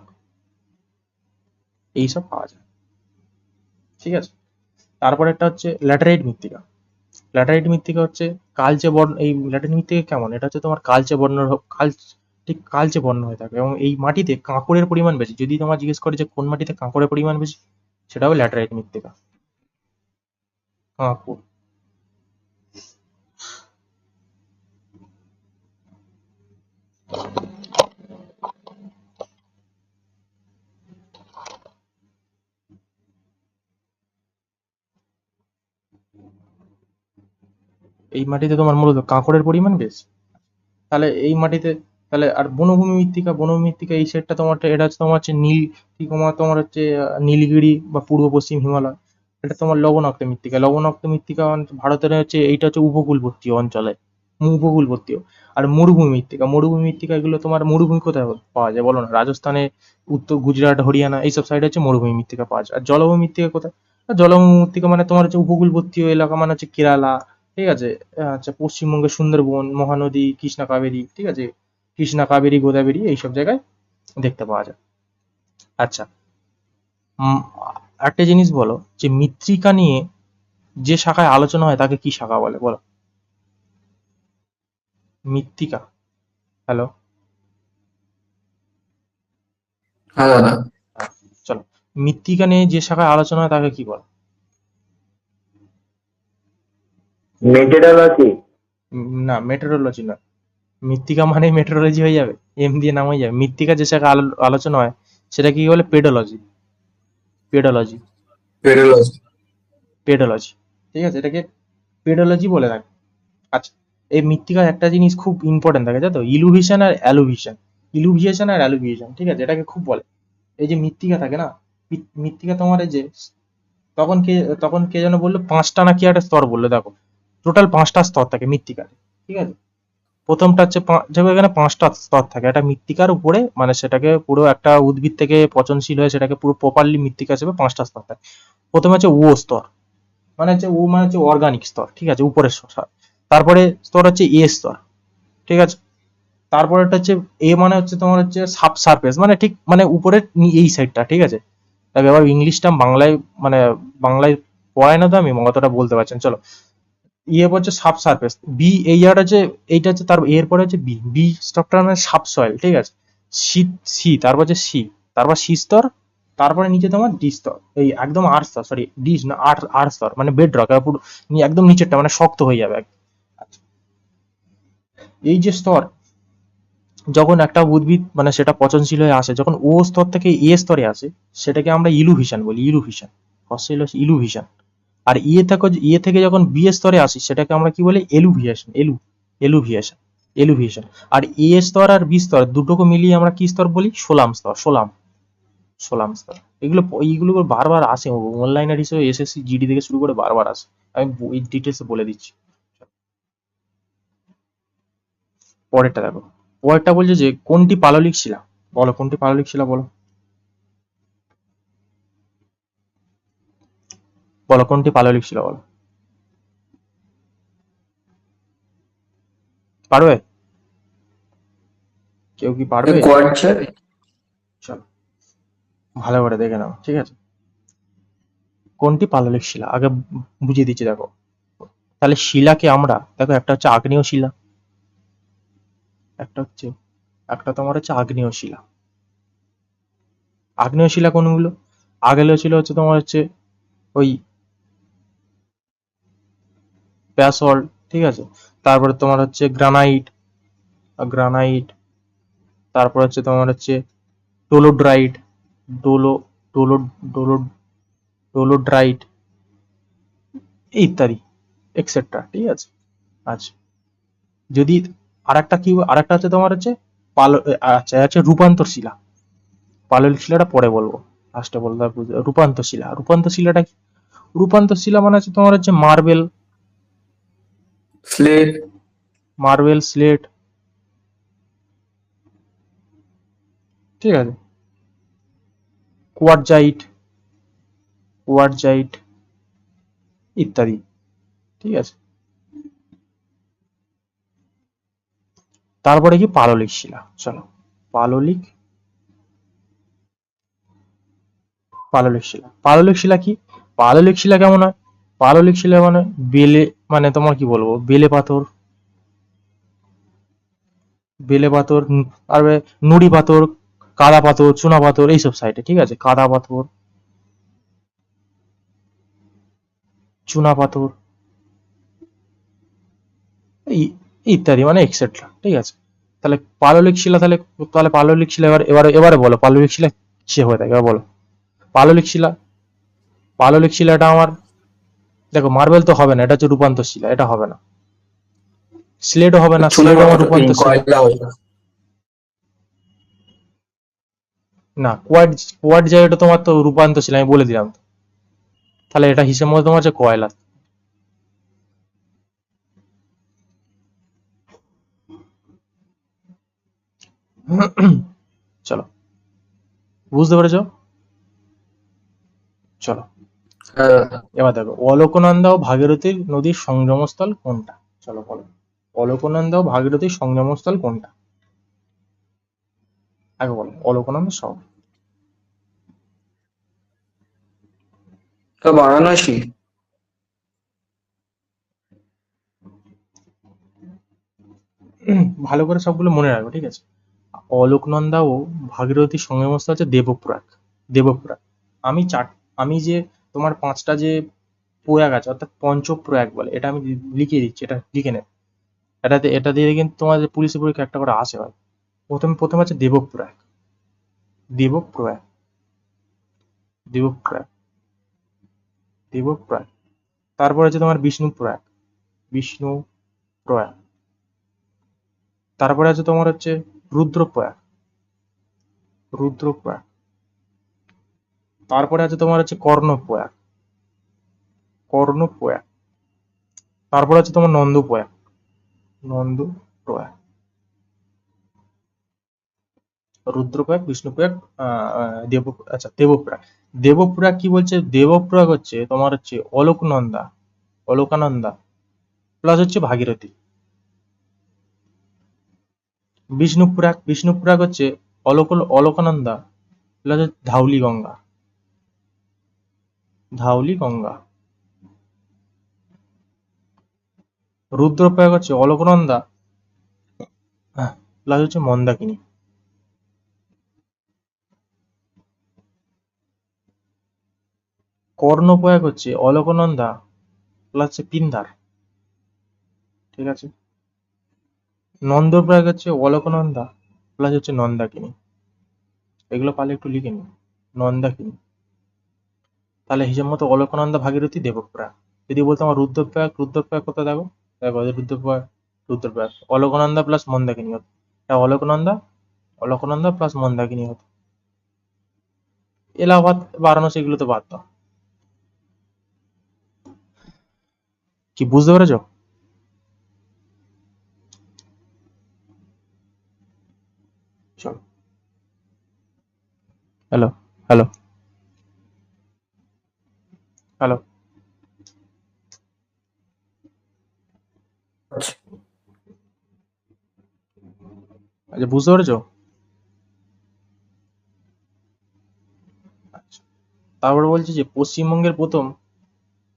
এইসব পাওয়া যায়, ঠিক আছে। তারপর একটা হচ্ছে ল্যাটেরাইট মৃত্তিকা। ল্যাটেরাইট মৃত্তিকা হচ্ছে কালচে বর্ণ। এই ল্যাটেরাইট মৃত্তিকা কেমন, এটা হচ্ছে তোমার কালচে বর্ণ, ঠিক কালচে বর্ণ হয়ে থাকে, এবং এই মাটিতে কাঁকড়ের পরিমাণ বেশি। যদি তোমার জিজ্ঞেস করে যে কোন মাটিতে কাঁকড়ের পরিমাণ বেশি, সেটা হবে ল্যাটেরাইট মৃত্তিকা, কাঁকড়। এই মাটিতে তোমার মূলত কাঁকড়ের পরিমাণ বেশি। তাহলে এই মাটিতে, তাহলে আর বনভূমি মৃত্তিকা, বনভূমি মৃত্তিকা এই সেটটা তোমার, এটা হচ্ছে তোমার হচ্ছে নীল, কি তোমার হচ্ছে নীলগিরি বা পূর্ব পশ্চিম হিমালয়। এটা তোমার লবণাক্ত মৃত্তিকা। লবণাক্ত মৃত্তিকা ভারতের হচ্ছে, এইটা হচ্ছে উপকূলবর্তী অঞ্চলে, উপকূলবর্তী। আর মরুভূমি মৃত্তিকা, মরুভূমি মৃত্তিকা এগুলো তোমার মরুভূমি কোথায় পাওয়া যায় বলো না, রাজস্থানে, উত্তর গুজরাট, হরিয়ানা, এইসব সাইডে হচ্ছে মরুভূমি মৃত্তিকা পাওয়া যায়। আর জলভূমি মৃত্তিকা কোথায়, আর জলভূমি মৃত্তিকা মানে তোমার হচ্ছে উপকূলবর্তী এলাকা, মানে হচ্ছে কেরালা, ঠিক আছে। আচ্ছা, পশ্চিমবঙ্গের সুন্দরবন, মহানদী, কৃষ্ণা, কাবেরী, ঠিক আছে, কৃষ্ণা, কাবেরী, গোদাবরী, এইসব জায়গায় দেখতে পাওয়া যায়। আচ্ছা, উম, একটা জিনিস বলো, যে মৃত্তিকা নিয়ে যে শাখায় আলোচনা হয় তাকে কি শাখা বলে বলো। মৃত্তিকা, হ্যালো, হ্যাঁ দাদা। চলো, মৃত্তিকা নিয়ে যে শাখায় আলোচনা হয় তাকে কি বলে। মেটেরিয়ালজি। না, মেটেরোলজি না। মৃত্তিকা মানে মেটেরোলজি হয়ে যাবে, এম দিয়ে নাম হয়ে যাবে। মৃত্তিকা যে শাখায় আলোচনা হয় সেটা কি বলে, পেডোলজি, পেডোলজি, পেডোলজি। পেডোলজি, ঠিক আছে, এটাকে পেডোলজি বলে থাকে। আচ্ছা, এই মৃত্তিকার একটা জিনিস খুব ইম্পর্টেন্ট থাকে, জানো তো, ইলুভিশন আর অ্যালুভিশন। ইলুভিয়েশন আর অ্যালুভিয়েশন, ঠিক আছে, এটাকে খুব বলে। এই যে মৃত্তিকা থাকে না, মৃত্তিকা তোমার এই যে, তখন কে তখন কে যেন বললো 5টা না কি একটা স্তর বললো, দেখো টোটাল 5টা স্তর থাকে মৃত্তিকাতে, ঠিক আছে। প্রথমটা হচ্ছে যেমন এখানে 5টা স্তর থাকে একটা মৃত্তিকার উপরে, মানে সেটাকে পুরো একটা উদ্ভিদ থেকে পচনশীল হয়ে সেটাকে পুরো প্রপারলি মৃত্তিকা হিসেবে 5টা স্তর থাকে। প্রথমে হচ্ছে ও স্তর, মানে হচ্ছে অর্গানিক স্তর, ঠিক আছে, উপরের স্তর। তারপরে স্তর হচ্ছে এ স্তর, ঠিক আছে। তারপরেরটা হচ্ছে এ, মানে হচ্ছে তোমার হচ্ছে সাব সারফেস, মানে ঠিক মানে উপরের এই সাইডটা, ঠিক আছে। তবে আবার ইংলিশটা বাংলায়, মানে বাংলায় পড়ায় না তো, আমি অতটা বলতে পারছেন, চলো। ইয়ে হচ্ছে সাব সারফেস, বি, এই জায়গাটা হচ্ছে, এইটা হচ্ছে তার এরপরে হচ্ছে বি, বি স্টকটা মানে সাব সয়েল, ঠিক আছে। সি, সি, তারপর হচ্ছে সি, তারপর সি স্তর, তারপরে নিচে তোমার ডি স্তর, এই একদম আর স্তর, সরি ডি না, আর স্তর মানে বেড রক, পুরো একদম নিচেরটা মানে শক্ত হয়ে যাবে আচ্ছা, এই যে স্তর, যখন একটা উদ্ভিদ মানে সেটা পচনশীল হয়ে আসে, যখন ও স্তর থেকে এ স্তরে আসে, সেটাকে আমরা ইলুভিশন বলি, ইলুভিশন, ফসিল হচ্ছে ইলুভিশন। আর ইয়ে থেকে যখন বি স্তরে আসি, সেটাকে আমরা কি বলি, এলুভিয়েশন, এলুভিয়েশন, এলুভিয়েশন। আর এ স্তর আর বি স্তর দুটোকে মিলিয়ে আমরা কি স্তর বলি, সোলাম স্তর, সোলাম স্তর। এইগুলো বারবার আসে অনলাইনের হিসেবে, এসএসসি, জিডি থেকে শুরু করে বারবার আসে। আমি এই ডিটেলসে বলে দিচ্ছি। পরেরটা দেখো, পরেরটা বলছে যে কোনটি পাললিক শিলা, বলো কোনটি পাললিক শিলা, বলো, বলো কোনটি পাললিক শিলা, বলো, পারবে, কেউ কি পারবে, কোয়ার্টজার। চলো ভালো করে দেখে নাও, ঠিক আছে। কোনটি পাললিক শিলা আগে বুঝিয়ে দিচ্ছি, দেখো। তাহলে শিলাকে আমরা দেখো, একটা হচ্ছে আগ্নেয় শিলা, একটা হচ্ছে, একটা তোমার হচ্ছে আগ্নেয় শিলা। আগ্নেয় শিলা কোনগুলো, আগের ছিল হচ্ছে তোমার হচ্ছে ওই ব্যাসল্ট, ঠিক আছে। তারপরে তোমার হচ্ছে গ্রানাইট, গ্রানাইট, তারপর হচ্ছে তোমার হচ্ছে ডোলোড্রাইট, ডোলো ডোলো ডোলো ডোলোড্রাইট, ইত্যাদি, এক্সেট্রা, ঠিক আছে। আচ্ছা, যদি আরেকটা হচ্ছে তোমার হচ্ছে আচ্ছা আছে রূপান্তর শিলা। পাললিক শিলাটা পরে বলবো, লাস্টে বলবো, রূপান্তর শিলা। রূপান্তর শিলাটা কি? রূপান্তর শিলা মানে হচ্ছে তোমার হচ্ছে স্লেট, মার্বেল, স্লেট, ঠিক আছে, কোয়ার্টজাইট, কোয়ার্টজাইট ইত্যাদি, ঠিক আছে। তারপরে কি পাললিক শিলা, চলো পাললিক পাললিক শিলা। পাললিক শিলা কি? পাললিক শিলা কেমন হয়? পাললিক শিলা মানে বেলে, মানে তোমার কি বলবো, বেলে পাথর, বেলে পাথর, আর নুড়ি পাথর, কাদা পাথর, চুনা পাথর, এইসব সাইডে, ঠিক আছে, কাদা পাথর, চুনা পাথর, এই ইত্যাদি মানে এক্সেট্রা, ঠিক আছে। তাহলে পাললিক শিলা, তাহলে পাললিক শিলা এবারে বলো পাললিক শিলা কিসে হয়ে থাকে, এবার বলো। পাললিক শিলা, পাললিক শিলাটা আমার, দেখো মার্বেল তো হবে না, এটা হচ্ছে রূপান্তর শিলা, এটা হবে না। স্লেটও হবে না, চুনা স্লেটও আমার পাথর, রূপান্তর শিলা। কয়লা ওইটা। না, কোয়ার্টজাইট তোমার তো রূপান্তর শিলা, আমি বলে দিলাম তো। তাহলে এটা হিসেব মতো তোমার হচ্ছে কয়লা। চলো, বুঝতে পেরেছো? চলো হ্যাঁ দাদা। এবার দেখো, অলকনন্দা ও ভাগীরথী নদীর সংযমস্থল কোনটা? চলো বলো, অলকনন্দা ও ভাগীরথীর সংযমস্থল কোনটা? আগে বলো, অলকনন্দা শহর। তো বারাণসী। ভালো করে সবগুলো মনে রাখবে, ঠিক আছে। অলকনন্দা ও ভাগীরথীর সংযমস্থল হচ্ছে দেবপ্রয়াগ। দেবপ্রয়াগ। আমি চার আমি যে তোমার পাঁচটা যে প্রয়াগ আছে, অর্থাৎ পঞ্চপ্রয়াগ বলে, এটা আমি লিখিয়ে দিচ্ছি, এটা লিখে নেবে। এটা দিয়ে কিন্তু তোমাদের পুলিশের পরীক্ষা একটা করে আসে হয়। প্রথম আছে দেবপ্রয়াগ, দেবপ্রয়াগ, দেবপ্রয়াগ, দেবপ্রয়াগ। তারপর আছে তোমার বিষ্ণুপ্রয়াগ, বিষ্ণুপ্রয়াগ। তারপরে আছে তোমার হচ্ছে রুদ্রপ্রয়াগ, রুদ্রপ্রয়াগ। তারপরে আছে তোমার হচ্ছে কর্ণপ্রয়াগ, কর্ণপ্রয়াগ। তারপরে আছে তোমার নন্দপ্রয়াগ, নন্দপ্রয়াগ। রুদ্রপ্রয়াগ, বিষ্ণুপ্রয়াগ, দেব, আচ্ছা দেবপ্রয়াগ। দেবপ্রয়াগ কি বলছে? দেবপ্রয়াগ হচ্ছে তোমার হচ্ছে অলকনন্দা, অলকানন্দা প্লাস হচ্ছে ভাগীরথী। বিষ্ণুপ্রয়াগ, বিষ্ণুপ্রয়াগ হচ্ছে অলকানন্দা প্লাস ধাউলি গঙ্গা, ধাউলি গঙ্গা। রুদ্রপ্রয়াগ হচ্ছে অলকনন্দা প্লাস হচ্ছে মন্দাকিনী। কর্ণপ্রয়াগ হচ্ছে অলকনন্দা প্লাস হচ্ছে পিন্দার, ঠিক আছে। নন্দপ্রয়াগ হচ্ছে অলকনন্দা প্লাস হচ্ছে নন্দাকিনী। এগুলো পারলে একটু লিখে নিন, নন্দাকিনী। তাহলে হিসাব মতো অলকনন্দা, ভাগীরথী, দেবপ্রয়াগ। যদি বলতো আমার রুদ্রপ্রয়াগ, রুদ্রপ্রয়াগ কোথায় দেখো, দেখো এই যে রুদ্রপ্রয়াগ, রুদ্রপ্রয়াগ অলকনন্দা প্লাস মন্দাকিনী হতো। এটা অলকনন্দা, অলকনন্দা প্লাস মন্দাকিনী হতো। এলাহাবাদ, বারাণসী এগুলো তো বাদ দাও। কি বুঝতে পেরেছো? চলো, হ্যালো, হ্যালো, হ্যালো। আচ্ছা, আচ্ছা, বুঝতে পেরেছো? আচ্ছা, তারপরে বলছে যে পশ্চিমবঙ্গের প্রথম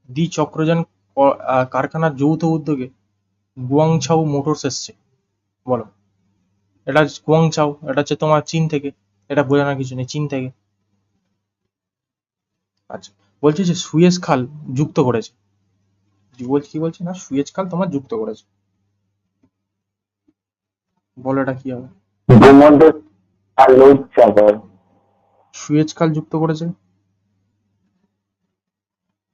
দ্বিচক্রযান কারখানার যৌথ উদ্যোগে গুয়াংঝাউ মোটরস এসছে, বলো। এটা গুয়াংঝাউ, এটা হচ্ছে তোমার চীন থেকে, এটা বোঝানোর কিছু নেই, চীন থেকে। আচ্ছা, বলছে যে সুয়েজ খাল যুক্ত করেছে, কি বলছে না, সুয়েজ খাল তোমার যুক্ত করেছে, বলো এটা কি হবে? ভূমধ্য আর লোহিত সাগর। সুয়েজ খাল যুক্ত করেছে,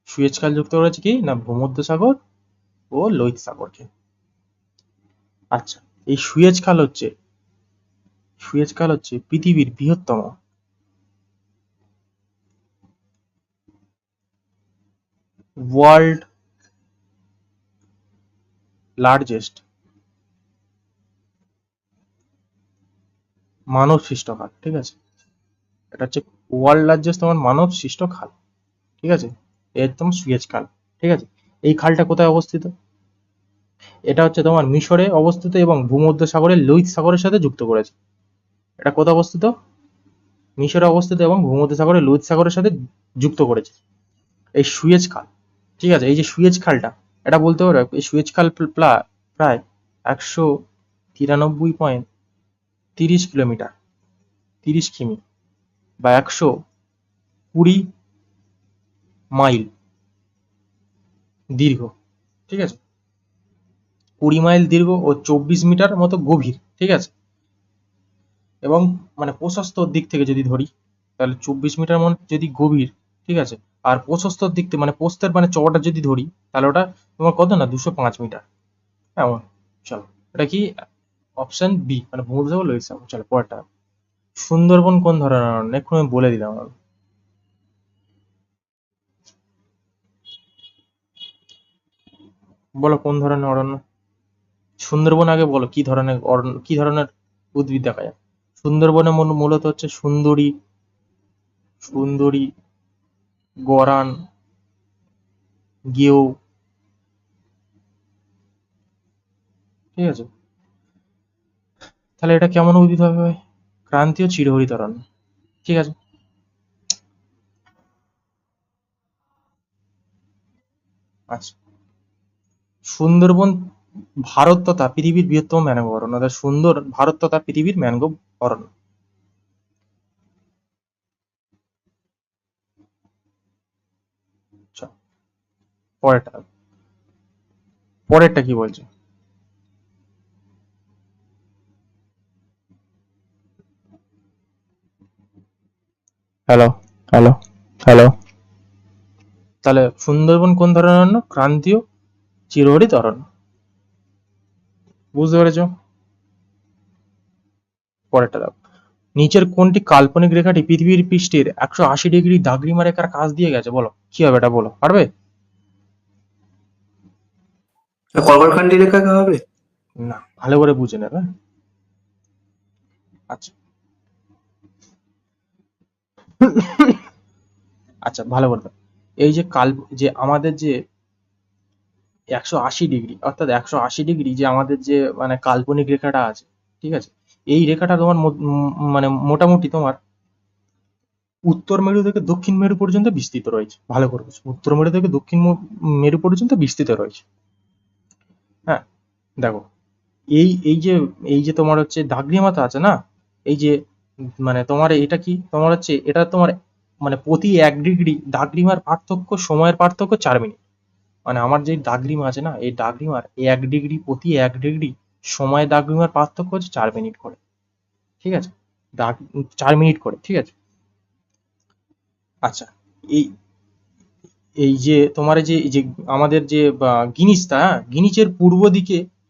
সুয়েজ খাল যুক্ত করেছে কি না ভূমধ্যসাগর ও লোহিত সাগরকে। আচ্ছা, এই সুয়েজ খাল হচ্ছে পৃথিবীর বৃহত্তম ওয়ার্ল্ড লার্জেস্ট মানব সৃষ্ট খাল। ঠিক আছে, এটা হচ্ছে ওয়ার্ল্ড লার্জেস্ট তোমার মানব সৃষ্ট খাল। ঠিক আছে, একদম সুয়েজ খাল। ঠিক আছে, এই খালটা কোথায় অবস্থিত? এটা হচ্ছে তোমার মিশরে অবস্থিত এবং ভূমধ্যসাগরের লোহিত সাগরের সাথে যুক্ত করেছে। এটা কোথায় অবস্থিত? মিশরে অবস্থিত এবং ভূমধ্যসাগরের লোহিত সাগরের সাথে যুক্ত করেছে এই সুয়েজ খাল। ঠিক আছে, এই যে সুয়েজ খালটা, এটা বলতে পারো এই সুয়েজ খাল প্রায় 193.30 কিলোমিটার, 30 কিমি বা 120 মাইল দীর্ঘ। ঠিক আছে, 20 মাইল দীর্ঘ ও 24 মিটার মতো গভীর। ঠিক আছে, এবং মানে প্রশস্তর দিক থেকে যদি ধরি তাহলে 24 মিটার যদি গভীর। ঠিক আছে, আর প্রশস্তর দিক থেকে মানে প্রস্থের মানে চওড়াটা যদি ধরি তাহলে ওটা তোমার কত না 205 মিটার। এমন। চলো, এটা কি? অপশন বি মানে ভূমধ্যসাগর লোহিত সাগর। চলো পরেরটা। সুন্দরবন কোন ধরনের অরণ্য? এক্ষুনি আমি বলে দিলাম। বলো কোন ধরনের অরণ্য? সুন্দরবন আগে বলো কি ধরনের অরণ্য, কি ধরনের উদ্ভিদ দেখা যায় সুন্দরবনে? মূলত হচ্ছে সুন্দরী, গরান, গেও। ঠিক আছে, তাহলে এটা কেমন উদ্ভিদ হবে ভাই? ক্রান্তীয় চিরহরিত অরণ্য। ঠিক আছে, আচ্ছা। সুন্দরবন ভারত তথা পৃথিবীর বৃহত্তম ম্যানগ্রোভ অরণ্য। ভারত তথা পৃথিবীর ম্যানগ্রোভ অরণ্য। আচ্ছা, পরেরটা পরেরটা কি বলছে? Hello, hello, hello. তাহলে সুন্দরবন কোন ধরনের অরণ্য? ক্রান্তীয় চিরহরিত অরণ্য। বুঝতে পেরেছো? পরেরটা দাও। নিচের কোনটি কাল্পনিক রেখাটি পৃথিবীর পৃষ্ঠের 180 ডিগ্রি দাগরিমা রেখার কাছ দিয়ে গেছে? বলো কি হবে এটা, বলো, পারবে? কলকারখান্ডি রেখা হবে? না, ভালো করে বুঝে নেবে। আচ্ছা, আচ্ছা, ভালো করে দাও। এই যে যে আমাদের যে 180 ডিগ্রি, অর্থাৎ 180 ডিগ্রি যে আমাদের যে মানে কাল্পনিক রেখাটা আছে। ঠিক আছে, এই রেখাটা তোমার মানে মোটামুটি তোমার উত্তর মেরু থেকে দক্ষিণ মেরু পর্যন্ত বিস্তৃত রয়েছে। ভালো করে বুঝো, উত্তর মেরু থেকে দক্ষিণ মেরু পর্যন্ত বিস্তৃত রয়েছে। হ্যাঁ, দেখো, এই যে তোমার হচ্ছে দাগরিমাটা আছে না, এই যে মানে তোমার এটা কি তোমার হচ্ছে এটা তোমার মানে প্রতি 1 ডিগ্রি দাগরিমার পার্থক্য, সময়ের পার্থক্য 4 মিনিট। মানে আমার যে দাগরিমা আছে না, এই দাগরিমার 1 ডিগ্রি প্রতি 1 ডিগ্রি সময় দাগরিমার পার্থক্য হচ্ছে 4 মিনিট করে। ঠিক আছে, দাগ 4 মিনিট করে। ঠিক আছে, আচ্ছা। এই এই যে তোমার এই যে আমাদের যে গিনিসটা, গিনিচের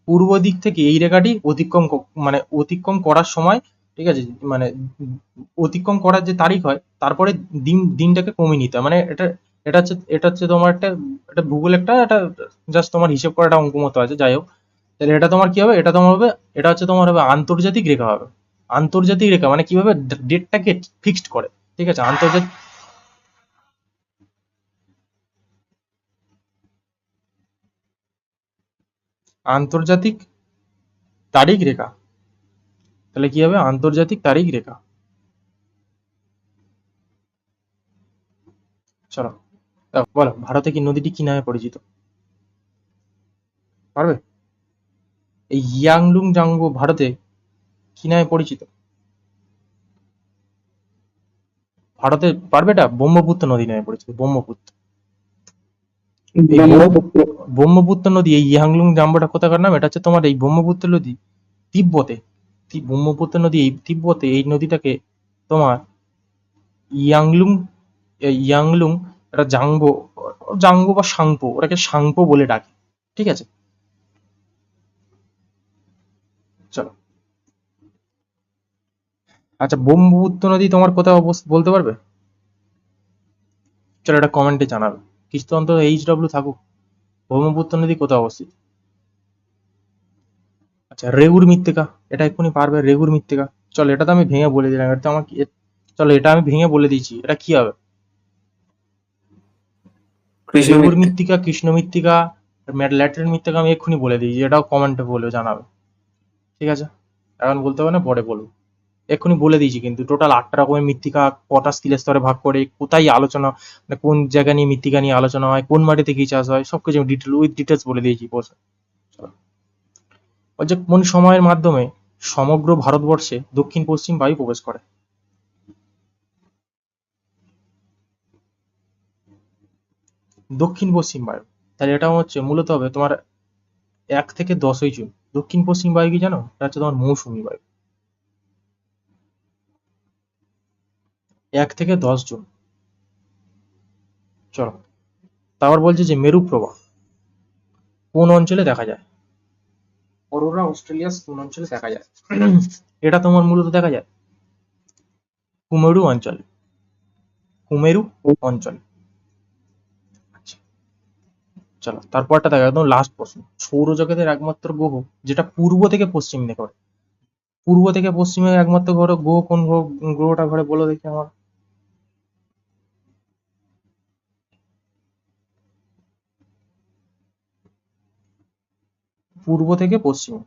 পূর্ব দিক থেকে এই রেখাটি মানে অতিক্রম করার সময়। ঠিক আছে, মানে অতিক্রম করার যে তারিখ হয় তারপরে দিনটাকে কমিয়ে নিতে হয়। মানে এটা হচ্ছে তোমার একটা ভূগোল, একটা জাস্ট তোমার হিসেব করা একটা অঙ্ক মতো আছে, যাই হোক। তাহলে এটা তোমার কি হবে? এটা হচ্ছে তোমার হবে আন্তর্জাতিক রেখা হবে। আন্তর্জাতিক রেখা মানে কিভাবে ডেটটাকে ফিক্সড করে। ঠিক আছে, আন্তর্জাতিক তারিখ রেখা। তাহলে কি হবে? আন্তর্জাতিক তারিখ রেখা। চলো, বলো ভারতে কি নদীটি কি নামে পরিচিত? পারবে? এই ইয়াংলুং জাংবো ভারতে কি নামে পরিচিত? ভারতে পারবে? এটা ব্রহ্মপুত্র নদী নামে পরিচিত। ব্রহ্মপুত্র। এই ব্রহ্মপুত্র। ব্রহ্মপুত্র নদী, এই ইয়াংলুং জাম্বোটা কোথাকার নাম? এটা হচ্ছে তোমার এই ব্রহ্মপুত্র নদী তিব্বতে। ব্রহ্মপুত্র নদী এই তিব্বতে, এই নদীটাকে তোমার ইয়াংলুং ইয়াংলুং এটা জাংবো, জাংবো বা সাংপো, ওটাকে সাংপো বলে ডাকে। ঠিক আছে, চলো, আচ্ছা ব্রহ্মপুত্র নদী তোমার কোথায় বলতে পারবে? চলো এটা কমেন্টে জানাবে, কিছু তো অন্তত HW থাকুক। ব্রহ্মপুত্র নদী কোথায় অবস্থিত? আচ্ছা রেগুর মৃত্তিকা, এটা এক্ষুনি পারবে, রেগুর মৃত্তিকা। চলো এটা তো আমি ভেঙে বলে দিলাম, এটা তো আমাকে চলো এটা আমি ভেঙে বলে দিচ্ছি, এটা কি হবে? কৃষ্ণ রেগুর মিত্র। মৃত্তিকা, কৃষ্ণ মৃত্তিকা, ল্যাটেরাইট মৃত্তিকা আমি এক্ষুনি বলে দিয়েছি, এটাও কমেন্টে বলে জানাবে। ঠিক আছে, এখন বলতে হবে না, পরে বলবো। এক্ষুনি বলে দিয়েছি কিন্তু টোটাল 8টা রকমের মৃত্তিকা, কটা স্কিলের স্তরে ভাগ করে, কোথায় আলোচনা, মানে কোন জায়গা নিয়ে মৃত্তিকা নিয়ে আলোচনা হয়, কোন মাটিতে কি চাষ হয়, সবকিছু ডিটেলস বলে দিয়েছি বসে। বলছে কোন সময়ের মাধ্যমে সমগ্র ভারতবর্ষে দক্ষিণ পশ্চিম বায়ু প্রবেশ করে? দক্ষিণ পশ্চিম বায়ু, তাহলে এটা হচ্ছে মূলত হবে তোমার 1 থেকে 10ই জুন। দক্ষিণ পশ্চিম বায়ু কি জানো? এটা হচ্ছে তোমার মৌসুমী বায়ু। 1 থেকে 10 জুন। চলো, তারপর বলছে যে মেরু প্রবাহ কোন অঞ্চলে দেখা যায়? অরোরা অস্ট্রেলিয়াস কোন অঞ্চলে দেখা যায়? এটা তোমার মূলত দেখা যায় কুমেরু অঞ্চলে। কুমেরু অঞ্চলে। আচ্ছা, চলো তারপরটা দেখা, একদম লাস্ট প্রশ্ন। সৌরজগতের একমাত্র গ্রহ যেটা পূর্ব থেকে পশ্চিম দিকে ঘোরে, পূর্ব থেকে পশ্চিমে একমাত্র গ্রহ কোন গ্রহটা ঘোরে বলো দেখি আমার? পূর্ব থেকে পশ্চিমে,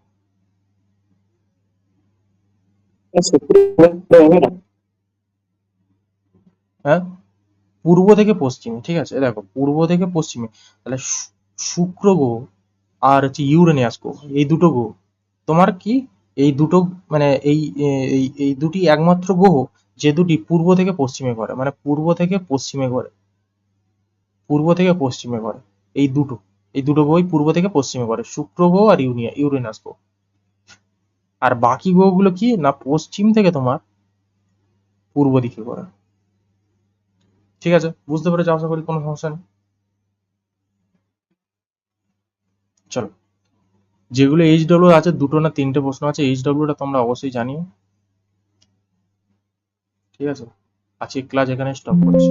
হ্যাঁ পূর্ব থেকে পশ্চিমে, ঠিক আছে দেখো পূর্ব থেকে পশ্চিমে, তাহলে শুক্র গ্রহ আর হচ্ছে ইউরেনিয়াস গ্রহ, এই দুটো গ্রহ তোমার কি, এই দুটো মানে এই দুটি একমাত্র গ্রহ যে দুটি পূর্ব থেকে পশ্চিমে ঘোরে, মানে পূর্ব থেকে পশ্চিমে ঘোরে, পূর্ব থেকে পশ্চিমে ঘোরে। এই দুটো, এই দুটো গ্রহই পূর্ব থেকে পশ্চিমে ঘোরে, শুক্র গ্রহ আর ইউরেনাস গ্রহ। আর বাকি গ্রহগুলো কি না পশ্চিম থেকে তোমার পূর্ব দিকে ঘোরে। ঠিক আছে, বুঝতে পেরেছো আশা করি, কোনো সমস্যা নেই। চলো, যেগুলো HW আছে, 2টো না 3টে প্রশ্ন আছে, HW টা তোমরা অবশ্যই জানিও। ঠিক আছে, আজকে ক্লাস এখানে স্টপ করছি।